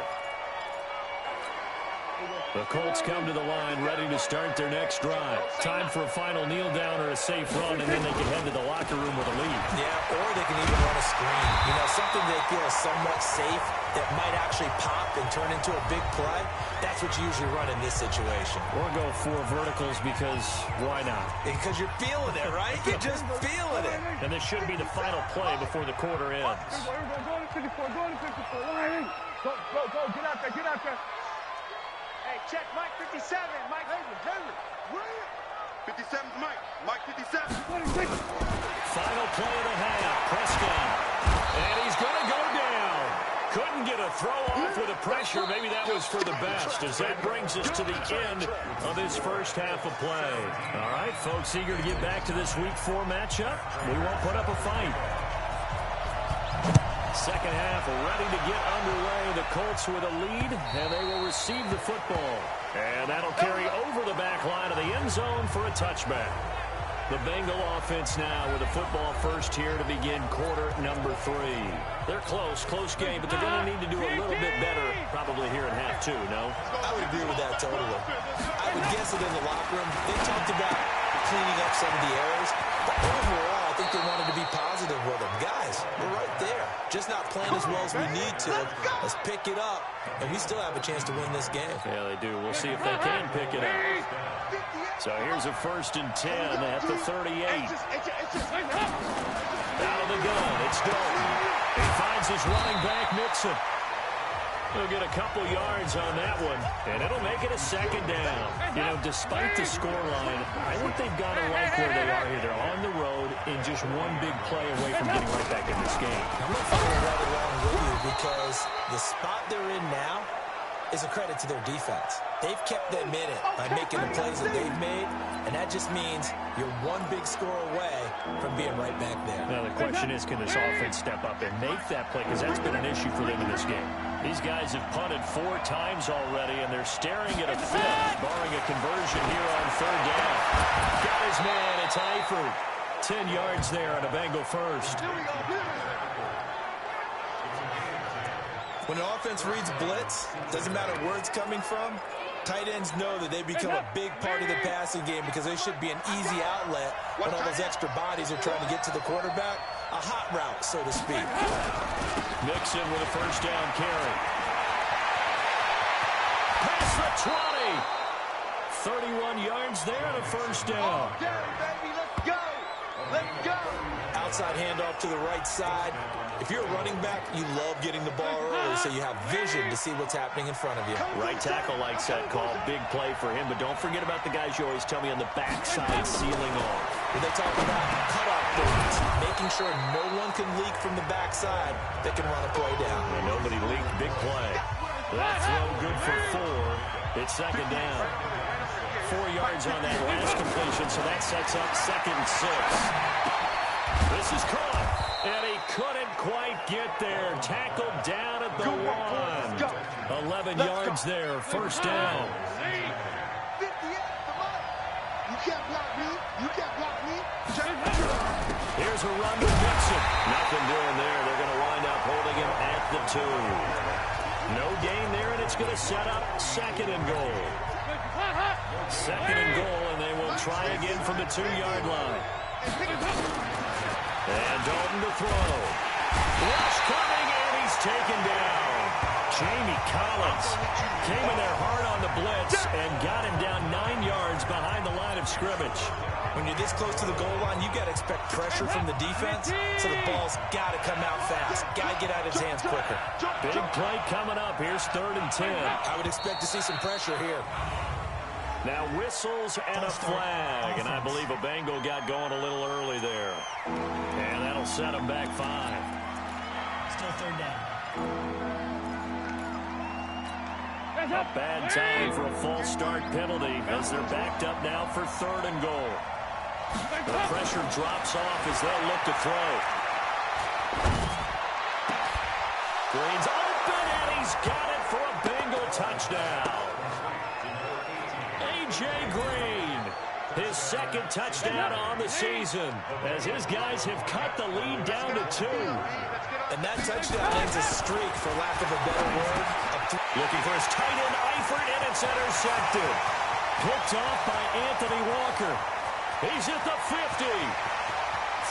The Colts come to the line ready to start their next drive. Time for a final kneel down or a safe run, and then they can head to the locker room with a lead. Yeah, or they can even run a screen. You know, something they feel is somewhat safe that might actually pop and turn into a big play. That's what you usually run in this situation. Or go 4 verticals because why not? Because you're feeling it, right? You're just feeling it. And this should be the final play before the quarter ends. Go to 54, go to 54. Go, get out there, get out there. Hey, check Mike 57. Mike, Henry. 57's Mike. Mike 57. Final play of the half. Prescott. And he's going to go down. Couldn't get a throw off with the pressure. Maybe that was for the best, as that brings us to the end of this first half of play. All right, folks, eager to get back to this Week 4 matchup. We won't put up a fight. Second half ready to get underway. The Colts with a lead, and they will receive the football. And that'll carry over the back line of the end zone for a touchback. The Bengal offense now with a football first here to begin quarter number 3. They're close game, but they're going to need to do a little bit better probably here in half 2, no? I would agree with that totally. I would guess that in the locker room, they talked about cleaning up some of the errors, but overall, I think they wanted to be positive with them. Guys, we're right there. Just not playing as well as we need to. Let's pick it up, and we still have a chance to win this game. Yeah, they do. We'll see if they can pick it up. So here's a 1st and 10 at the 38. Out of the gun, it's Dalton. He finds his running back, Mixon. He'll get a couple yards on that one, and it'll make it a 2nd down. You know, despite the scoreline, I think they've got to like where they are here. They're on the road in just one big play away from getting right back in this game. I'm going to follow right along with you because the spot they're in now is a credit to their defense. They've kept them in it by making the plays that they've made, and that just means you're one big score away from being right back there. Now, the question is, can this offense step up and make that play? Because that's been an issue for them in this game. These guys have punted 4 times already, and they're staring at a 5th, barring a conversion here on 3rd down. Got his man. It's Eifert. 10 yards there on a Bengal first. When an offense reads blitz, doesn't matter where it's coming from, tight ends know that they become a big part of the passing game because they should be an easy outlet when all those extra bodies are trying to get to the quarterback. A hot route, so to speak. Mixon with a 1st down carry. Past the 20. 31 yards there and a 1st down. Let's go. Let's go. Outside handoff to the right side. If you're a running back, you love getting the ball early so you have vision to see what's happening in front of you. Right tackle likes that call. Big play for him, but don't forget about the guys you always tell me on the backside sealing off. When they talk about cutoff points, making sure no one can leak from the backside, they can run a play down. And nobody leaked. Big play. That throw good for 4. It's 2nd down. 4 yards on that last completion, so that sets up 2nd and 6. This is caught, and he couldn't quite get there. Tackled down at the 1. 11 yards there, 1st down. You can't block me. You can't block me. Here's a run to Mixon. Nothing doing there. They're going to wind up holding him at the 2. No gain there, and it's going to set up 2nd and goal. 2nd and goal, and they will try again from the 2-yard line. And Dalton to throw. Rush coming, and he's taken down. Jamie Collins came in there hard on the blitz and got him down 9 yards behind the line of scrimmage. When you're this close to the goal line, you got to expect pressure from the defense, so the ball's got to come out fast. Got to get out of his hands quicker. Big play coming up. Here's 3rd and 10. I would expect to see some pressure here. Now whistles and a flag, and I believe a Bengal got going a little early there. And that'll set them back 5. Still 3rd down. A bad time for a false start penalty as they're backed up now for 3rd and goal. The pressure drops off as they'll look to throw. Green's open, and he's got it for a Bengal touchdown. A.J. Green, his 2nd touchdown on the season, as his guys have cut the lead down to 2. And that touchdown ends a streak, for lack of a better word. Looking for his tight end, Eifert, and it's intercepted. Picked off by Anthony Walker. He's at the 50,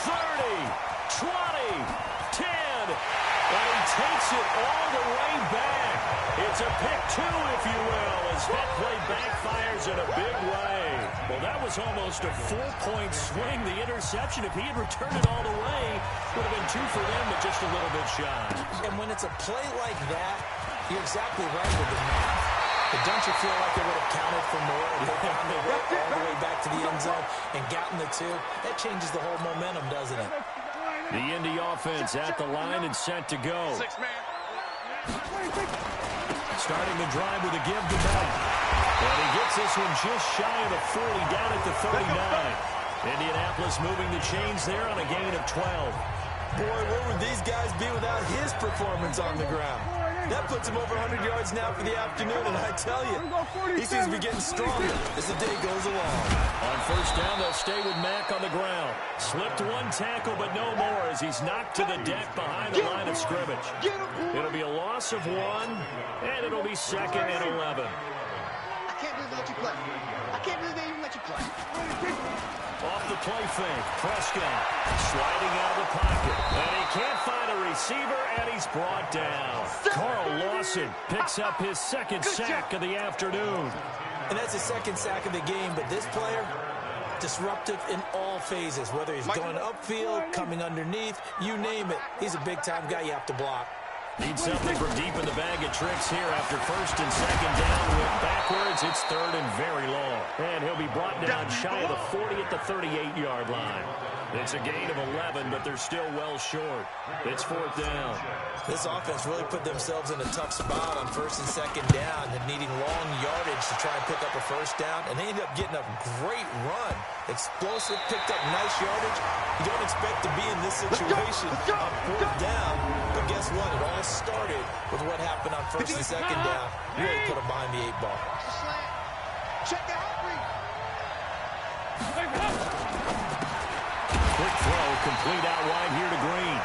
30, 20, 10, and he takes it all the way back. It's a pick 2, if you will, as that play backfires in a big way. Well, that was almost a 4-point swing. The interception, if he had returned it all the way, would have been 2 for them, but just a little bit shy. And when it's a play like that, you're exactly right with the math. But don't you feel like it would have counted for more if they found their way all the way back to the end zone and gotten the 2? That changes the whole momentum, doesn't it? The Indy offense at the line and set to go. 6 man. Starting the drive with a give to Mack. And he gets this one just shy of the 40, down at the 39. Indianapolis moving the chains there on a gain of 12. Boy, where would these guys be without his performance on the ground? That puts him over 100 yards now for the afternoon, and I tell you, he seems to be getting stronger as the day goes along. On first down, they'll stay with Mack on the ground. Slipped one tackle, but no more as he's knocked to the deck behind the line of scrimmage. It'll be a loss of 1, and it'll be 2nd and 11. I can't believe they let you play. I can't believe they even let you play. Off the play fake, Prescott sliding out of the pocket. And he can't find a receiver, and he's brought down. Carl Lawson picks up his 2nd sack of the afternoon. And that's his 2nd sack of the game, but this player, disruptive in all phases, whether he's going upfield, coming underneath, you name it. He's a big-time guy you have to block. Need something from deep in the bag of tricks here after 1st and 2nd down. Went backwards. It's 3rd and very long. And he'll be brought down shy of the 40 at the 38-yard line. It's a gain of 11, but they're still well short. It's 4th down. This offense really put themselves in a tough spot on 1st and 2nd down and needing long yardage to try and pick up a 1st down. And they ended up getting a great run. Explosive, picked up nice yardage. You don't expect to be in this situation on 4th down. But guess what? It all started with what happened on 1st and 2nd down. Really put them behind the 8 ball. Check out. Quick throw, complete out wide here to Green.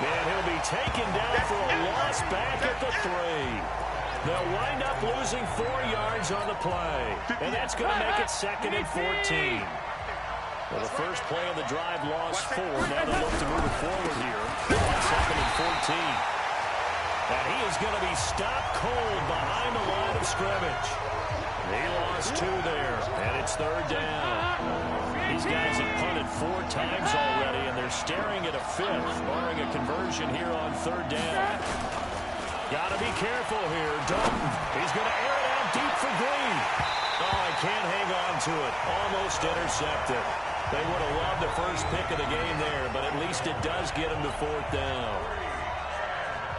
And he'll be taken down for a loss back at the 3. They'll wind up losing 4 yards on the play. And that's going to make it 2nd and 14. Well, the first play of the drive lost 4. Now they'll look to move it forward here. 2nd and 14. And he is going to be stopped cold behind the line of scrimmage. He lost 2 there, and it's 3rd down. These guys have punted 4 times already, and they're staring at a 5th, barring a conversion here on 3rd down. Got to be careful here. Dalton, he's going to air it out deep for Green. Oh, I can't hang on to it. Almost intercepted. They would have loved the first pick of the game there, but at least it does get them to 4th down.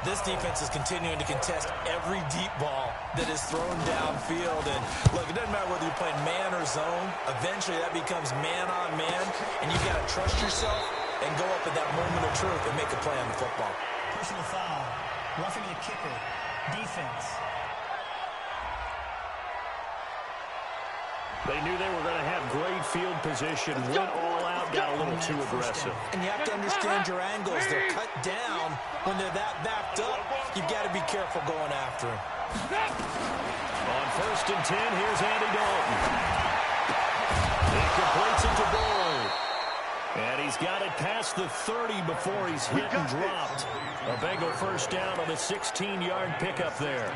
This defense is continuing to contest every deep ball that is thrown downfield. And look, it doesn't matter whether you're playing man or zone. Eventually, that becomes man on man, and you've got to trust yourself and go up at that moment of truth and make a play on the football. Personal foul. Roughing the kicker. Defense. They knew they were going to have great field position, went all out, got a little too aggressive. And you have to understand your angles. They're cut down when they're that backed up. You've got to be careful going after him. On 1st and 10, here's Andy Dalton. He completes it to Boyd. And he's got it past the 30 before he's hit and dropped. A Bengal 1st down on the 16-yard pickup there.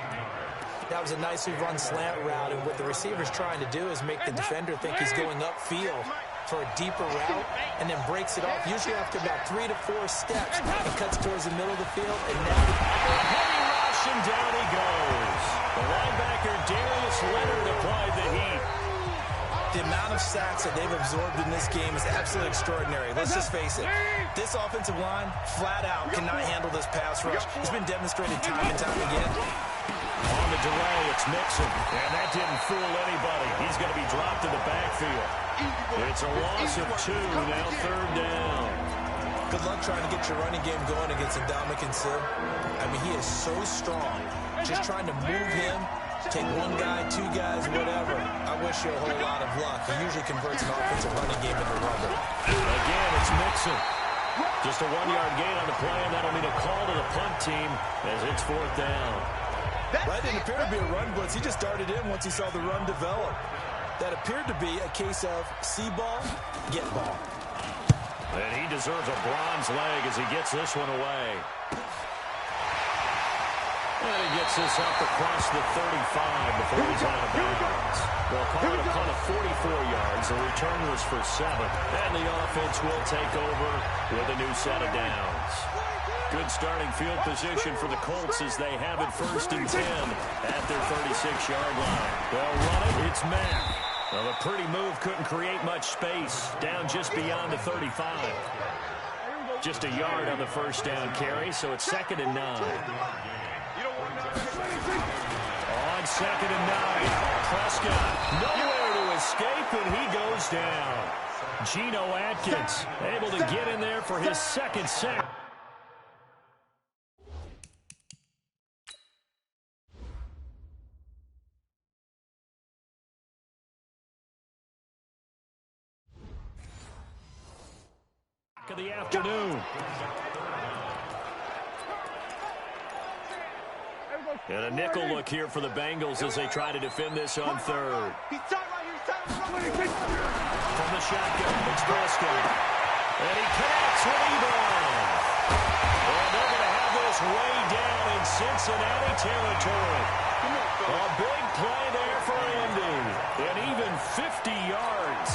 That was a nicely run slant route, and what the receiver's trying to do is make the defender think he's going upfield for a deeper route, and then breaks it off, usually after about 3 to 4 steps, and cuts towards the middle of the field, and now heavy rush, and down he goes. The linebacker, Darius Leonard, applied the heat. The amount of sacks that they've absorbed in this game is absolutely extraordinary. Let's just face it. This offensive line, flat out, cannot handle this pass rush. It's been demonstrated time and time again. On the delay, it's Mixon, and that didn't fool anybody. He's going to be dropped in the backfield. It's a loss of 2, now 3rd down. Good luck trying to get your running game going against Ndamukong Suh. I mean, he is so strong. Just trying to move him, take 1 guy, 2 guys, whatever. I wish you a whole lot of luck. He usually converts an offensive running game into rubber. Again, it's Mixon. Just a 1-yard gain on the play, and that'll mean a call to the punt team as it's 4th down. That didn't appear to be a run blitz. He just darted in once he saw the run develop. That appeared to be a case of see ball, get ball. And he deserves a bronze leg as he gets this one away. And he gets this up across the 35 before he's out of bounds. They'll call it a punt of 44 yards. The return was for 7. And the offense will take over with a new set of downs. Good starting field position for the Colts as they have it 1st and 10 at their 36-yard line. They'll run it. It's Mack. Well, the pretty move couldn't create much space. Down just beyond the 35. Just a yard on the 1st down carry, so it's 2nd and 9. On 2nd and 9, Prescott nowhere to escape, and he goes down. Geno Atkins able to get in there for his second sack. Of the afternoon. And a nickel look here for the Bengals as they try to defend this on third. From the shotgun, it's Prescott. And he connects with Ebron. And they're going to have this way down in Cincinnati territory. A big play there for Indy. And even 50 yards.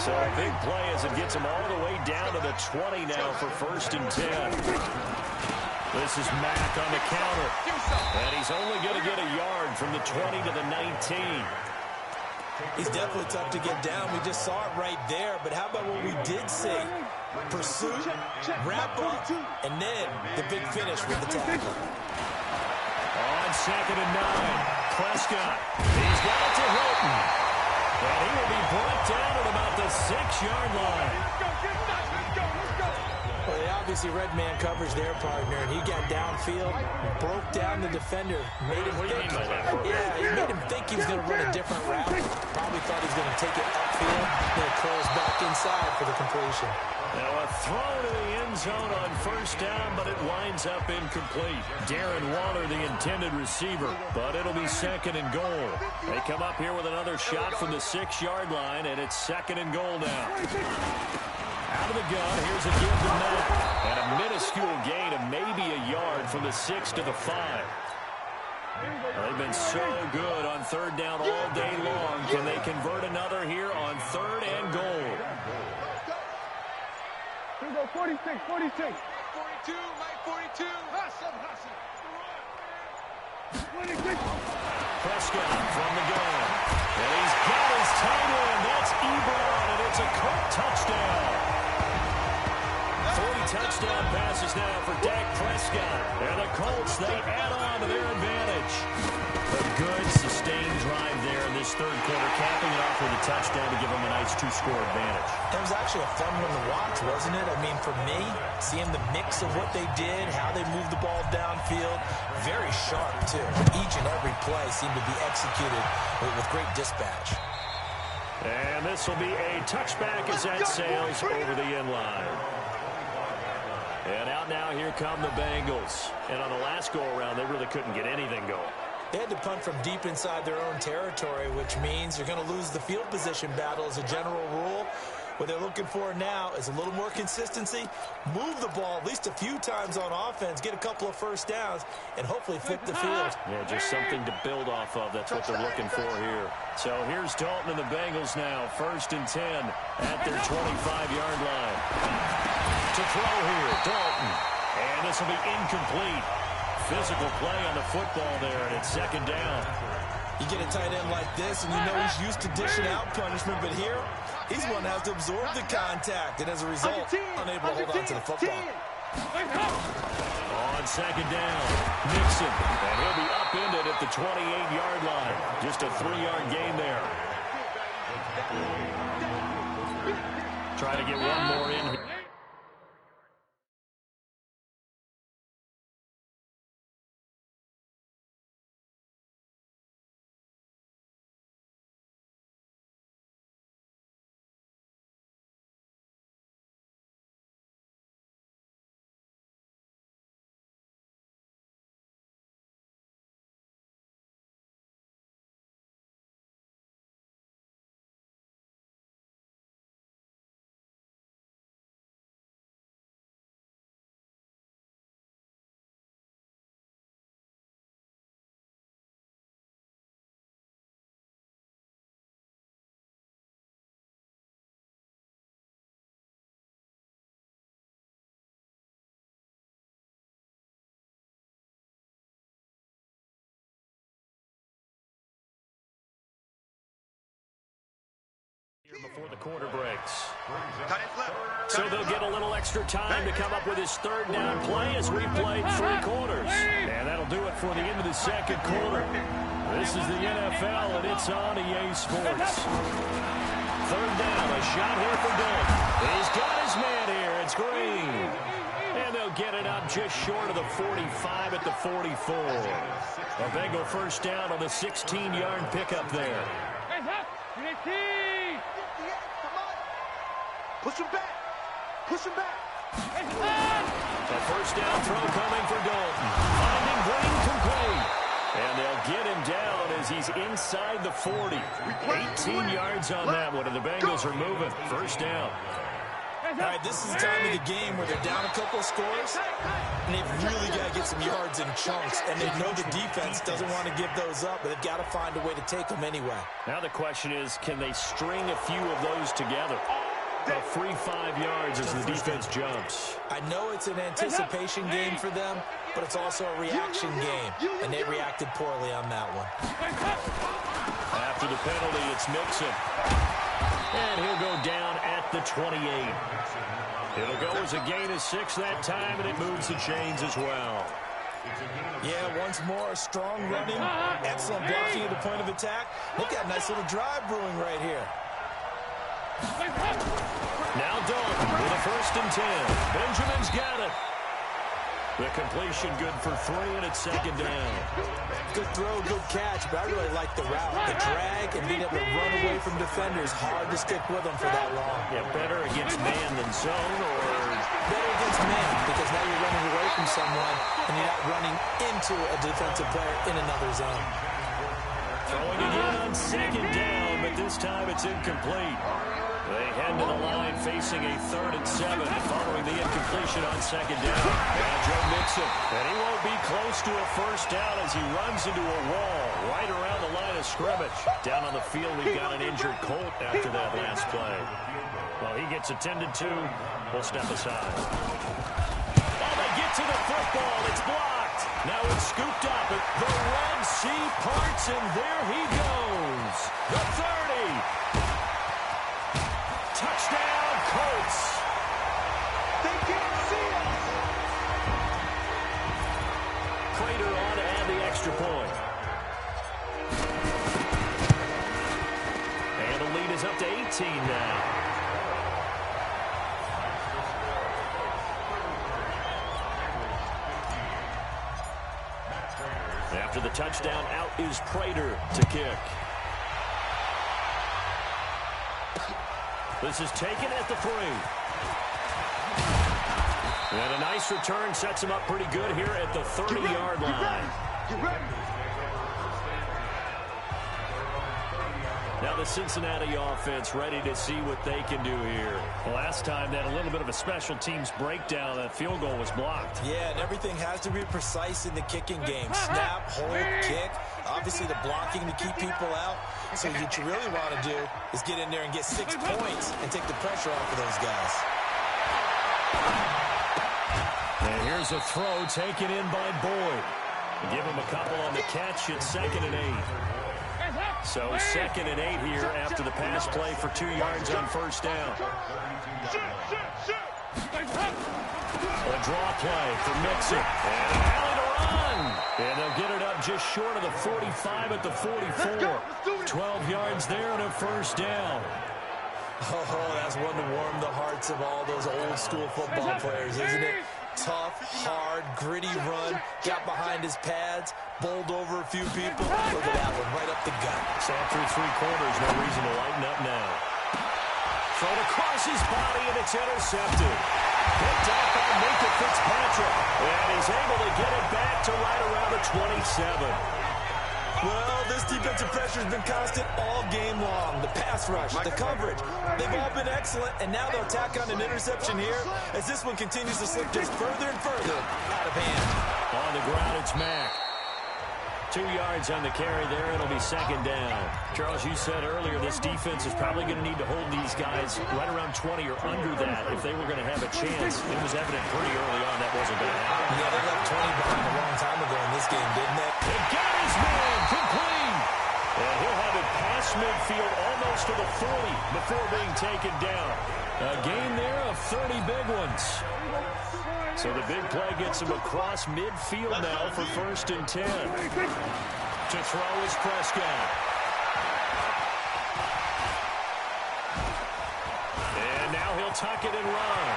So a big play as it gets him all the way down to the 20 now for 1st and 10. This is Mack on the counter. And he's only going to get a yard from the 20 to the 19. He's definitely tough to get down. We just saw it right there. But how about what we did see? Pursuit, wrap up, and then the big finish with the tackle. On 2nd and 9, Prescott. He's got it to Hilton. And he will be brought down at about the 6-yard line. Well, they obviously read man coverage their partner, and he got downfield, broke down the defender, made him think. Yeah, he made him think he was going to run a different route. Probably thought he was going to take it upfield, then it curls back inside for the completion. Now a throw to the end zone on 1st down, but it winds up incomplete. Darren Waller, the intended receiver, but it'll be 2nd and goal. They come up here with another shot from the 6-yard line, and it's 2nd and goal now. Out of the gun, here's a give to Mack. And a minuscule gain of maybe a yard from the 6 to the 5. They've been so good on 3rd down all day long. Can they convert another here on 3rd and goal? Here we go, 46, 46. 42, Mike 42. Hustle, hustle. 26. Prescott from the gun. And he's got his tight end. That's Ebron, and it's a Colt touchdown. 3 touchdown passes now for Dak Prescott. And the Colts, they add on to their advantage. A good, sustained drive there in this 3rd quarter, capping it off with a touchdown to give them a nice 2-score advantage. It was actually a fun one to watch, wasn't it? I mean, for me, seeing the mix of what they did, how they moved the ball downfield, very sharp, too. Each and every play seemed to be executed with great dispatch. And this will be a touchback as that sails over the end line. And out now, here come the Bengals. And on the last go-around, they really couldn't get anything going. They had to punt from deep inside their own territory, which means you're going to lose the field position battle as a general rule. What they're looking for now is a little more consistency, move the ball at least a few times on offense, get a couple of 1st downs, and hopefully flip the field. Yeah, just something to build off of. That's what they're looking for here. So here's Dalton and the Bengals now, 1st and 10 at their 25-yard line. To throw here, Dalton. And this will be incomplete. Physical play on the football there, and it's 2nd down. You get a tight end like this, and you know he's used to dishing out punishment, but here, he's one that has to absorb the contact, and as a result, unable to hold on to the football. On 2nd down, Nixon, and he'll be upended at the 28-yard line. Just a 3-yard gain there. Try to get one more in here. before the quarter breaks. Cut it left. So they'll get a little extra time to come up with his third down play as we played 3 quarters. And that'll do it for the end of the second quarter. This is the NFL, and it's on EA Sports. Third down, a shot here for Dalton. He's got his man here. It's Green. And they'll get it up just short of the 45 at the 44. A Bengal first down on the 16-yard pickup there. Push him back. Push him back. A first down throw coming for Dalton. Finding Green complete. And they'll get him down as he's inside the 40. 18 yards on that one, and the Bengals are moving. First down. All right, this is the time of the game where they're down a couple of scores, and they've really got to get some yards in chunks, and they know the defense doesn't want to give those up, but they've got to find a way to take them anyway. Now the question is, can they string a few of those together? A free 5 yards as the defense jumps. I know it's an anticipation game for them, but it's also a reaction game, and they reacted poorly on that one. After the penalty, it's Mixon. And he'll go down at the 28. It'll go as a gain of 6 that time, and it moves the chains as well. Yeah, once more, strong running, excellent blocking at the point of attack. They've got a nice little drive brewing right here. Now Dalton with a 1st and 10. Benjamin's got it. The completion good for 3, and it's 2nd down. Good throw, good catch, but I really like the route. The drag and being able to run away from defenders, hard to stick with them for that long. Yeah, better against man than zone, or better against man, because now you're running away from someone and you're not running into a defensive player in another zone. Throwing again on 2nd down, but this time it's incomplete. They head to the line facing a 3rd and 7 following the incompletion on 2nd down. Now Joe Mixon, and he won't be close to a first down as he runs into a wall right around the line of scrimmage. Down on the field, we've got an injured Colt after that last play. Well, he gets attended to. We'll step aside. Oh, they get to the football. It's blocked. Now it's scooped up. The Red Sea parts, and there he goes. The 30. Touchdown, Colts. They can't see us. Prater on to add the extra point. And the lead is up to 18 now. After the touchdown, out is Prater to kick. This is taken at the 3. And a nice return sets him up pretty good here at the 30-yard line. Now the Cincinnati offense ready to see what they can do here. Last time they had a little bit of a special teams breakdown. That field goal was blocked. Yeah, and everything has to be precise in the kicking game. Snap, hold, kick. Obviously the blocking to keep people out. So what you really want to do is get in there and get 6 points and take the pressure off of those guys. And here's a throw taken in by Boyd. Give him a couple on the catch. It's 2nd and 8. So 2nd and 8 here after the pass play for 2 yards on first down. A draw play for Mixon. And an alley to run. And they'll get it up just short of the 45 at the 44. 12 yards there and a first down. Oh, that's one to warm the hearts of all those old school football players, isn't it? Tough, hard, gritty run, got behind his pads, bowled over a few people. Look at that one, right up the gut. So through 3 quarters, no reason to lighten up now. Thrown across his body, and it's intercepted. Picked up by Minka Fitzpatrick. And he's able to get it back to right around the 27. Well, this defensive pressure has been constant all game long. The pass rush, the coverage, they've all been excellent, and now they'll tack on an interception here as this one continues to slip just further and further out of hand. On the ground, it's Mack. 2 yards on the carry there. It'll be 2nd down. Charles, you said earlier this defense is probably going to need to hold these guys right around 20 or under that if they were going to have a chance. It was evident pretty early on that wasn't going to happen. Yeah, they left 20 behind a long time ago in this game, didn't they? They got his man complete. And he'll have it past midfield almost to the 40 before being taken down. A gain there of 30 big ones. So the big play gets him across midfield now for 1st and 10. To throw is Prescott. And now he'll tuck it and run.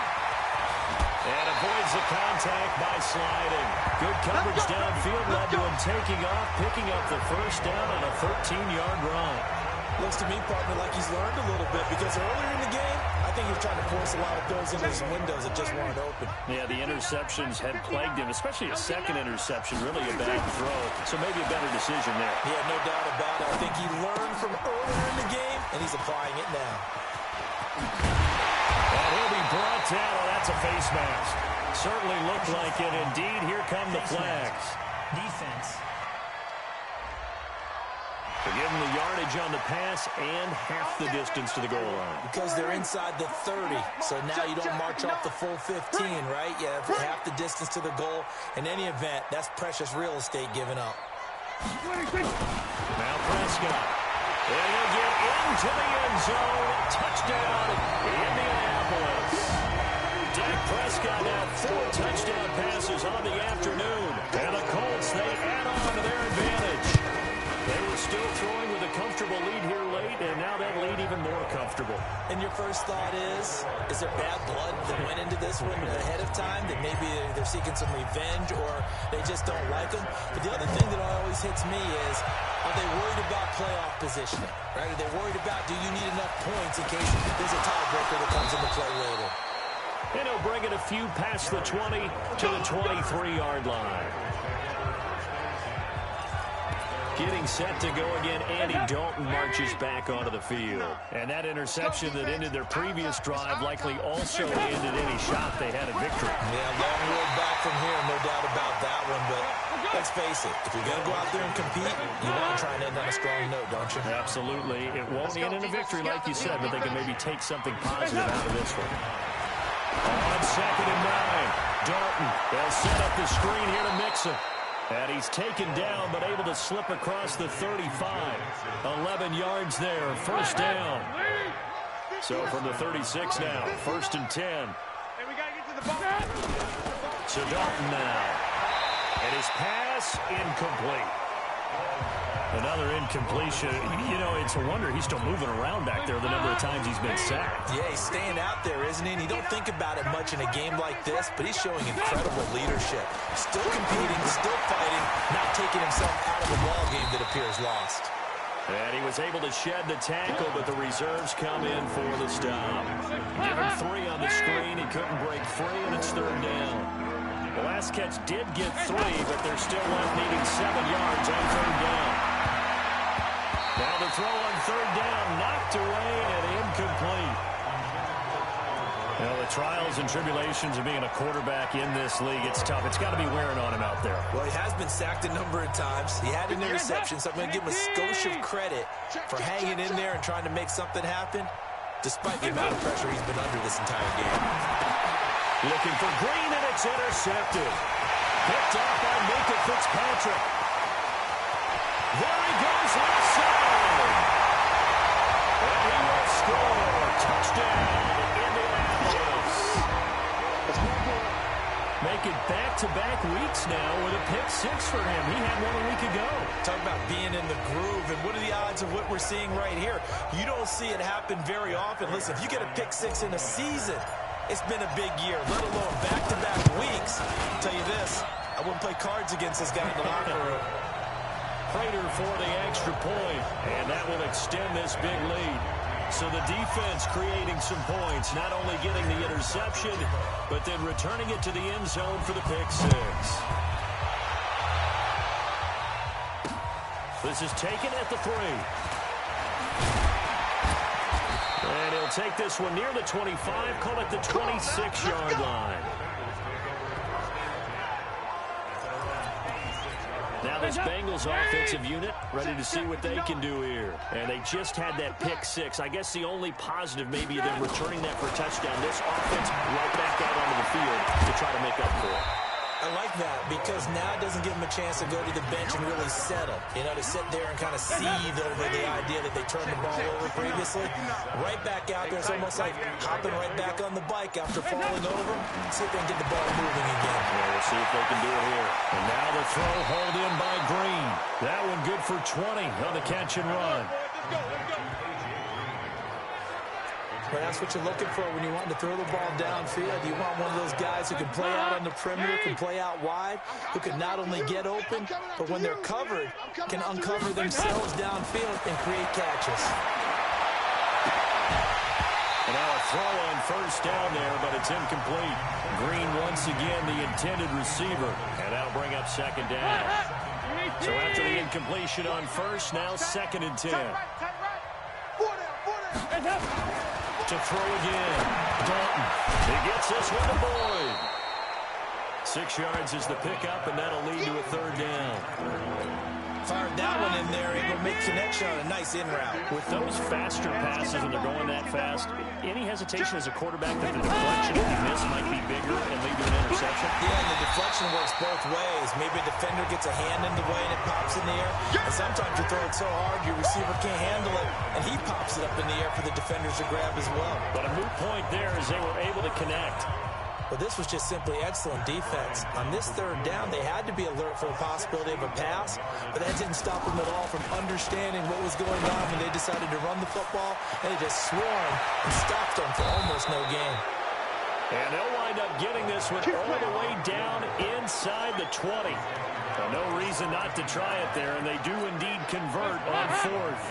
And avoids the contact by sliding. Good coverage downfield led to him taking off, picking up the 1st down on a 13-yard run. Looks to me, partner, like he's learned a little bit because earlier in the game, I think he was trying to force a lot of throws into some windows that just weren't open. Yeah, the interceptions had plagued him, especially a second interception, really a bad throw. So maybe a better decision there. Yeah, no doubt about it. I think he learned from earlier in the game, and he's applying it now. And he'll be brought down. Oh, that's a face mask. Certainly looked like it. Indeed, here come the flags. Defense. To give him the yardage on the pass and half the distance to the goal line. Because they're inside the 30, so now you don't march off the full 15, right? You have half the distance to the goal. In any event, that's precious real estate given up. Now Prescott. And he'll get into the end zone. Touchdown, Indianapolis. Dak Prescott now 4 touchdown passes on the afternoon. And the Colts, they add on to their advantage. They were still throwing with a comfortable lead here late, and now that lead even more comfortable. And your first thought is there bad blood that went into this one ahead of time, that maybe they're seeking some revenge or they just don't like them? But the other thing that always hits me is, are they worried about playoff positioning? Right? Are they worried about, do you need enough points in case there's a tiebreaker that comes into play later? And he'll bring it a few past the 20 to the 23-yard line. Getting set to go again, Andy Dalton marches back onto the field. And that interception that ended their previous drive likely also ended any shot they had at victory. Yeah, long road back from here, no doubt about that one. But let's face it, if you're going to go out there and compete, you want to try and end on a strong note, don't you? Absolutely. It won't end in a victory, like you said, but they can maybe take something positive out of this one. On 2nd and 9, Dalton. They'll set up the screen here to Mixon. And he's taken down, but able to slip across the 35. 11 yards there, 1st down. So from the 36 now, 1st and 10. So Dalton now. And his pass incomplete. Another incompletion. You know, it's a wonder he's still moving around back there the number of times he's been sacked. Yeah, he's staying out there, isn't he? And you don't think about it much in a game like this, but he's showing incredible leadership. Still competing, still fighting, not taking himself out of a ball game that appears lost. And he was able to shed the tackle, but the reserves come in for the stop. Give him 3 on the screen. He couldn't break free, and it's 3rd down. The last catch did get 3, but they're still left needing 7 yards on 3rd down. Now the throw on 3rd down, knocked away and incomplete. Well, the trials and tribulations of being a quarterback in this league, it's tough. It's got to be wearing on him out there. Well, he has been sacked a number of times. He had an interception, so I'm going to give him a skosh of credit for hanging in there and trying to make something happen, despite the amount of pressure he's been under this entire game. Looking for Green, and it's intercepted. Picked off by Minka Fitzpatrick. There he goes, left side. And he will score. Touchdown, Indianapolis. Making back-to-back weeks now with a pick 6 for him. He had one a week ago. Talk about being in the groove, and what are the odds of what we're seeing right here? You don't see it happen very often. Listen, if you get a pick 6 in a season, it's been a big year, let alone back-to-back weeks. I'll tell you this, I wouldn't play cards against this guy in the locker room. Prater for the extra point, and that will extend this big lead. So the defense creating some points, not only getting the interception, but then returning it to the end zone for the pick 6. This is taken at the 3. And he'll take this one near the 25, call it the 26-yard line. Now this Bengals offensive unit ready to see what they can do here. And they just had that pick 6. I guess the only positive maybe of them returning that for a touchdown. This offense right back out onto the field to try to make up for it. I like that because now it doesn't give him a chance to go to the bench and really settle. You know, to sit there and kind of seethe over the idea that they turned the ball over previously. Right back out there. It's almost like hopping right back on the bike after falling over. See if they can get the ball moving again. Yeah, we'll see if they can do it here. And now the throw hauled in by Green. That one good for 20 on the catch and run. Well, that's what you're looking for when you want to throw the ball downfield. You want one of those guys who can play out on the perimeter, can play out wide, who can not only get open, but when they're covered, can uncover themselves downfield and create catches. And now a throw on first down there, but it's incomplete. Green once again the intended receiver, and that'll bring up second down. So after the incompletion on first, now 2nd and 10. To throw again. Dalton. He gets this one to Boyd. 6 yards is the pickup, and that'll lead to a 3rd down. Fired that one in there. Able to make connection on a nice in route. With those faster passes when they're going that fast, any hesitation as a quarterback that the deflection if you miss might be bigger and lead to an interception? Yeah, and the deflection works both ways. Maybe a defender gets a hand in the way and it pops in the air. And sometimes you throw it so hard your receiver can't handle it, and he pops it up in the air for the defenders to grab as well. But a moot point there as they were able to connect. But this was just simply excellent defense. On this 3rd down, they had to be alert for the possibility of a pass, but that didn't stop them at all from understanding what was going on when they decided to run the football, and they just swarmed and stopped them for almost no gain. And they'll wind up getting this one all the way down inside the 20. Well, no reason not to try it there, and they do indeed convert on 4th.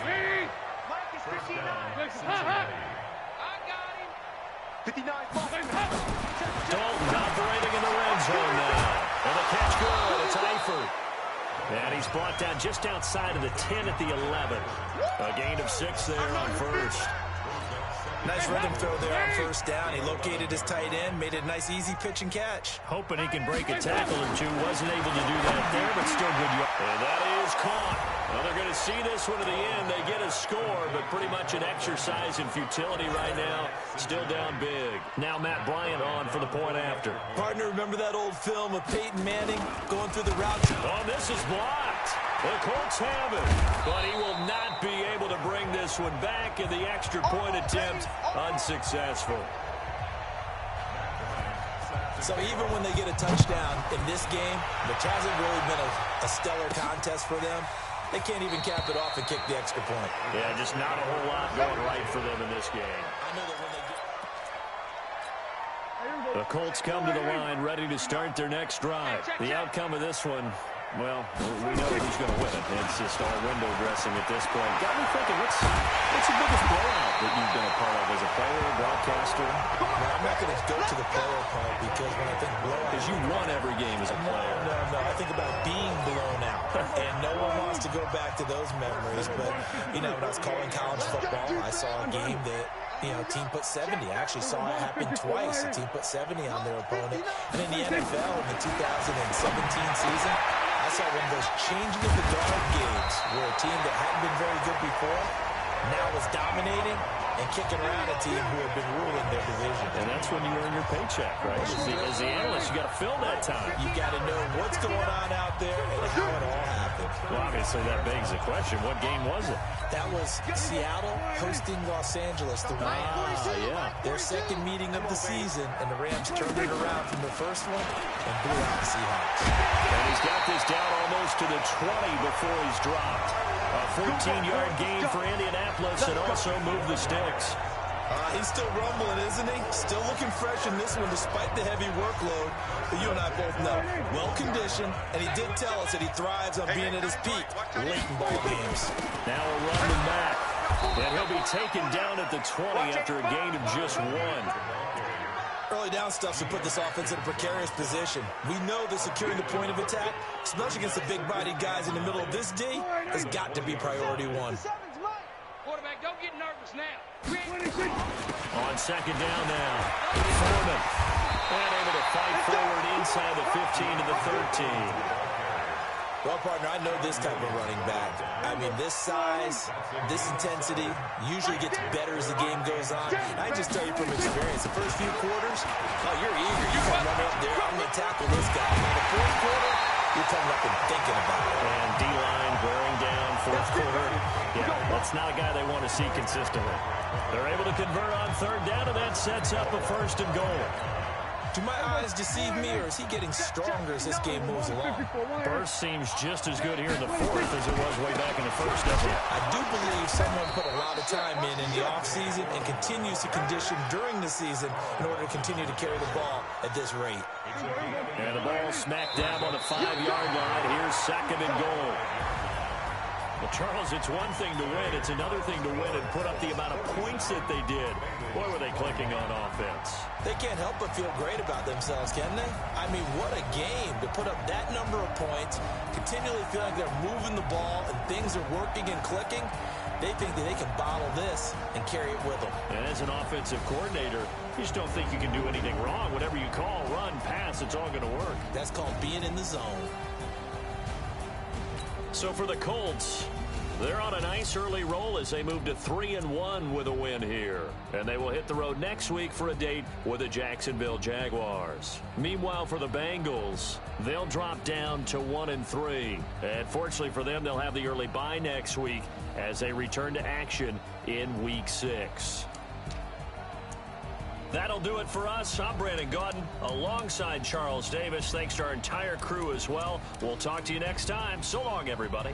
Dalton operating in the red zone now. And the catch good. It's Eifert. And he's brought down just outside of the 10 at the 11. A gain of 6 there on first. Nice rhythm throw there on first down. He located his tight end, made it a nice easy pitch and catch. Hoping he can break a tackle or two. Wasn't able to do that there, but still good. And that is caught. Well, they're going to see this one to the end. They get a score, but pretty much an exercise in futility right now. Still down big. Now Matt Bryant on for the point after. Partner, remember that old film of Peyton Manning going through the route? Oh, this is blocked. The Colts have it, but he will not be able to bring this one back, and the extra point attempt unsuccessful. So even when they get a touchdown in this game, which hasn't really been a stellar contest for them, they can't even cap it off and kick the extra point. Yeah, just not a whole lot going right for them in this game. I know that when they The Colts come to the line, ready to start their next drive. The outcome of this one, well, we know who's going to win it. It's just all window dressing at this point. Got me thinking, what's the biggest blowout that you've been a part of as a player, broadcaster? Well, I'm not going to go to the player part because when I think blowout... Because you won every game as a player. No. I think about being blown out. And no one wants to go back to those memories. But, you know, when I was calling college football, I saw a game that... You know, team put 70. I actually saw it happen twice. A team put 70 on their opponent. And in the NFL, in the 2017 season, I saw one of those changing of the guard games where a team that hadn't been very good before now was dominating and kicking around a team who had been ruling their division. And that's when you earn your paycheck, right? As the analyst, you got to fill that time. You got to know what's going on out there and how it all happened. Well, obviously that begs the question, what game was it? That was Seattle hosting Los Angeles, the Rams. Yeah. Their second meeting of the season, and the Rams turned it around from the first one and blew out the Seahawks. And he's got this down almost to the 20 before he's dropped. A 14-yard gain for Indianapolis and also move the sticks. He's still rumbling, isn't he? Still looking fresh in this one despite the heavy workload. But you and I both know, well-conditioned, and he did tell us that he thrives on being at his peak late in ball games. Now a run to Matt, and he'll be taken down at the 20 after a gain of just 1. Early down stuff should put this offense in a precarious position. We know that securing the point of attack, especially against the big-bodied guys in the middle of this D, has got to be priority 1. Quarterback, don't get nervous now. On second down now, Foreman. And able to fight forward inside the 15 to the 13. Well, partner, I know this type of running back. I mean, this size, this intensity usually gets better as the game goes on. I just tell you from experience, the first few quarters, oh, you're eager. You come running up there, I'm going to tackle this guy. By the fourth quarter, you're coming up and thinking about it. And D-line wearing down fourth quarter. Yeah, that's not a guy they want to see consistently. They're able to convert on third down, and that sets up a 1st and goal. Do my eyes deceive me, or is he getting stronger as this game moves along? Burst seems just as good here in the 4th as it was way back in the 1st, doesn't it? I do believe someone put a lot of time in the offseason and continues to condition during the season in order to continue to carry the ball at this rate. And the ball smacked down on the 5-yard line. Here's 2nd and goal. Well, Charles, it's one thing to win. It's another thing to win and put up the amount of points that they did. Boy, were they clicking on offense. They can't help but feel great about themselves, can they? I mean, what a game to put up that number of points, continually feel like they're moving the ball and things are working and clicking. They think that they can bottle this and carry it with them. And as an offensive coordinator, you just don't think you can do anything wrong. Whatever you call, run, pass, it's all going to work. That's called being in the zone. So for the Colts, they're on a nice early roll as they move to 3-1 with a win here. And they will hit the road next week for a date with the Jacksonville Jaguars. Meanwhile, for the Bengals, they'll drop down to 1-3. And fortunately for them, they'll have the early bye next week as they return to action in Week 6. That'll do it for us. I'm Brandon Gaudin alongside Charles Davis. Thanks to our entire crew as well. We'll talk to you next time. So long, everybody.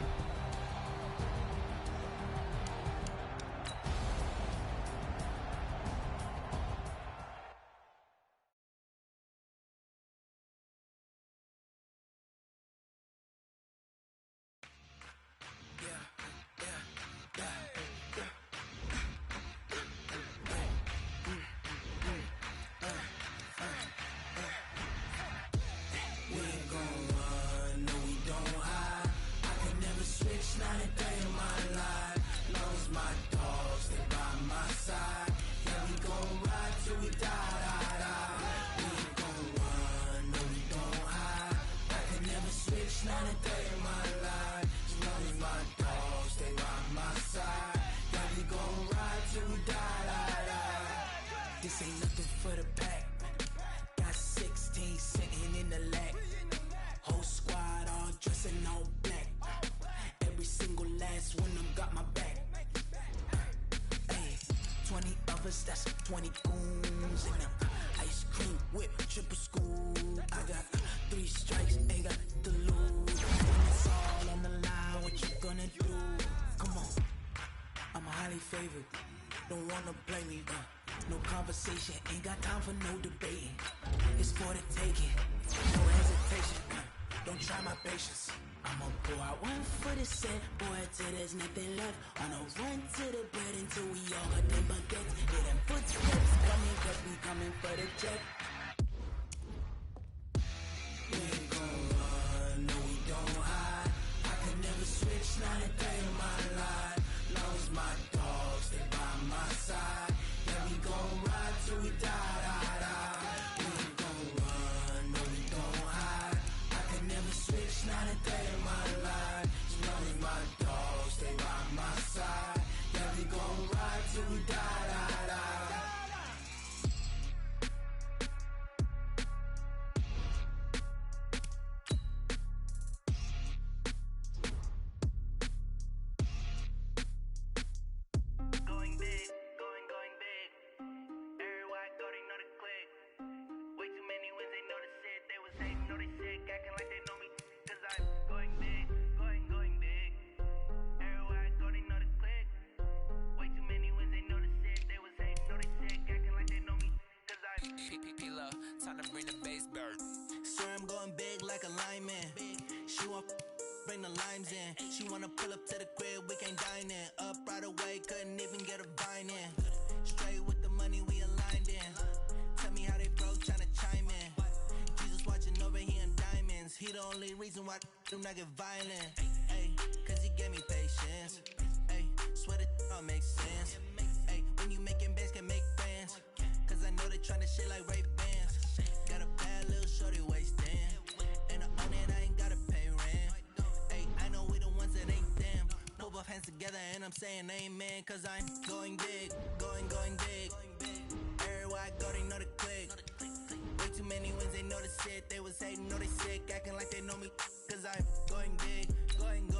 This ain't nothing for the pack. Got 16 sitting in the lap. Whole squad all dressing all black. Every single last one of them got my back. Hey, 20 of us, that's 20 goons in them. Ice cream whip, triple scoop. I got 3 strikes, ain't got to lose. When it's all on the line, what you gonna do? Come on, I'm highly favored. Don't wanna play me, no conversation, ain't got time for no debating. It's for the taking, no hesitation. Don't try my patience. I'ma pour out one for the set, boy, till there's nothing left. On a run to the bread until we all got them baguettes. Hear them footsteps coming, cause we coming for the check. We ain't gon' run, no we don't hide. I could never switch, not a day in my life. Long as my dogs, they by my side. Yeah, we gon' ride till we die. We ain't gon' run, no we don't hide. I could never switch, not a day in my life. As long as my dogs, they by my side. Yeah, we gon' ride till we die. Going big, going big. Everywhere I go, they know the click. Way too many wins, they know the shit. They was hating, know they sick, acting like they know me. Cause I'm going big, going big. Everywhere I go, they know the click. Way too many wins, they know the shit. They was hating, know they sick, acting like they know me. Cause I'm P-P-P-Love, time to bring the bass bird. Swear I'm going big like a lineman. She want bring the limes in. She wanna pull up to the crib, we can't dine in. Up right away, couldn't even get a vine in. Straight with the money we aligned in. Tell me how they broke, tryna chime in. Jesus watching over here in diamonds. He the only reason why do not get violent. Ay, cause he gave me patience. Ay, swear that all makes sense. Ay, when you making bands, can make friends. Cause I know they tryna shit like Ray Bans. Got a bad little shorty wasting. And I own it, I ain't gotta pay rent. and I'm saying amen, cause I'm going big, going big. Everywhere I go, they know the click. Way too many wins, they know the shit. They was hating, know they sick, acting like they know me, cause I'm going big, going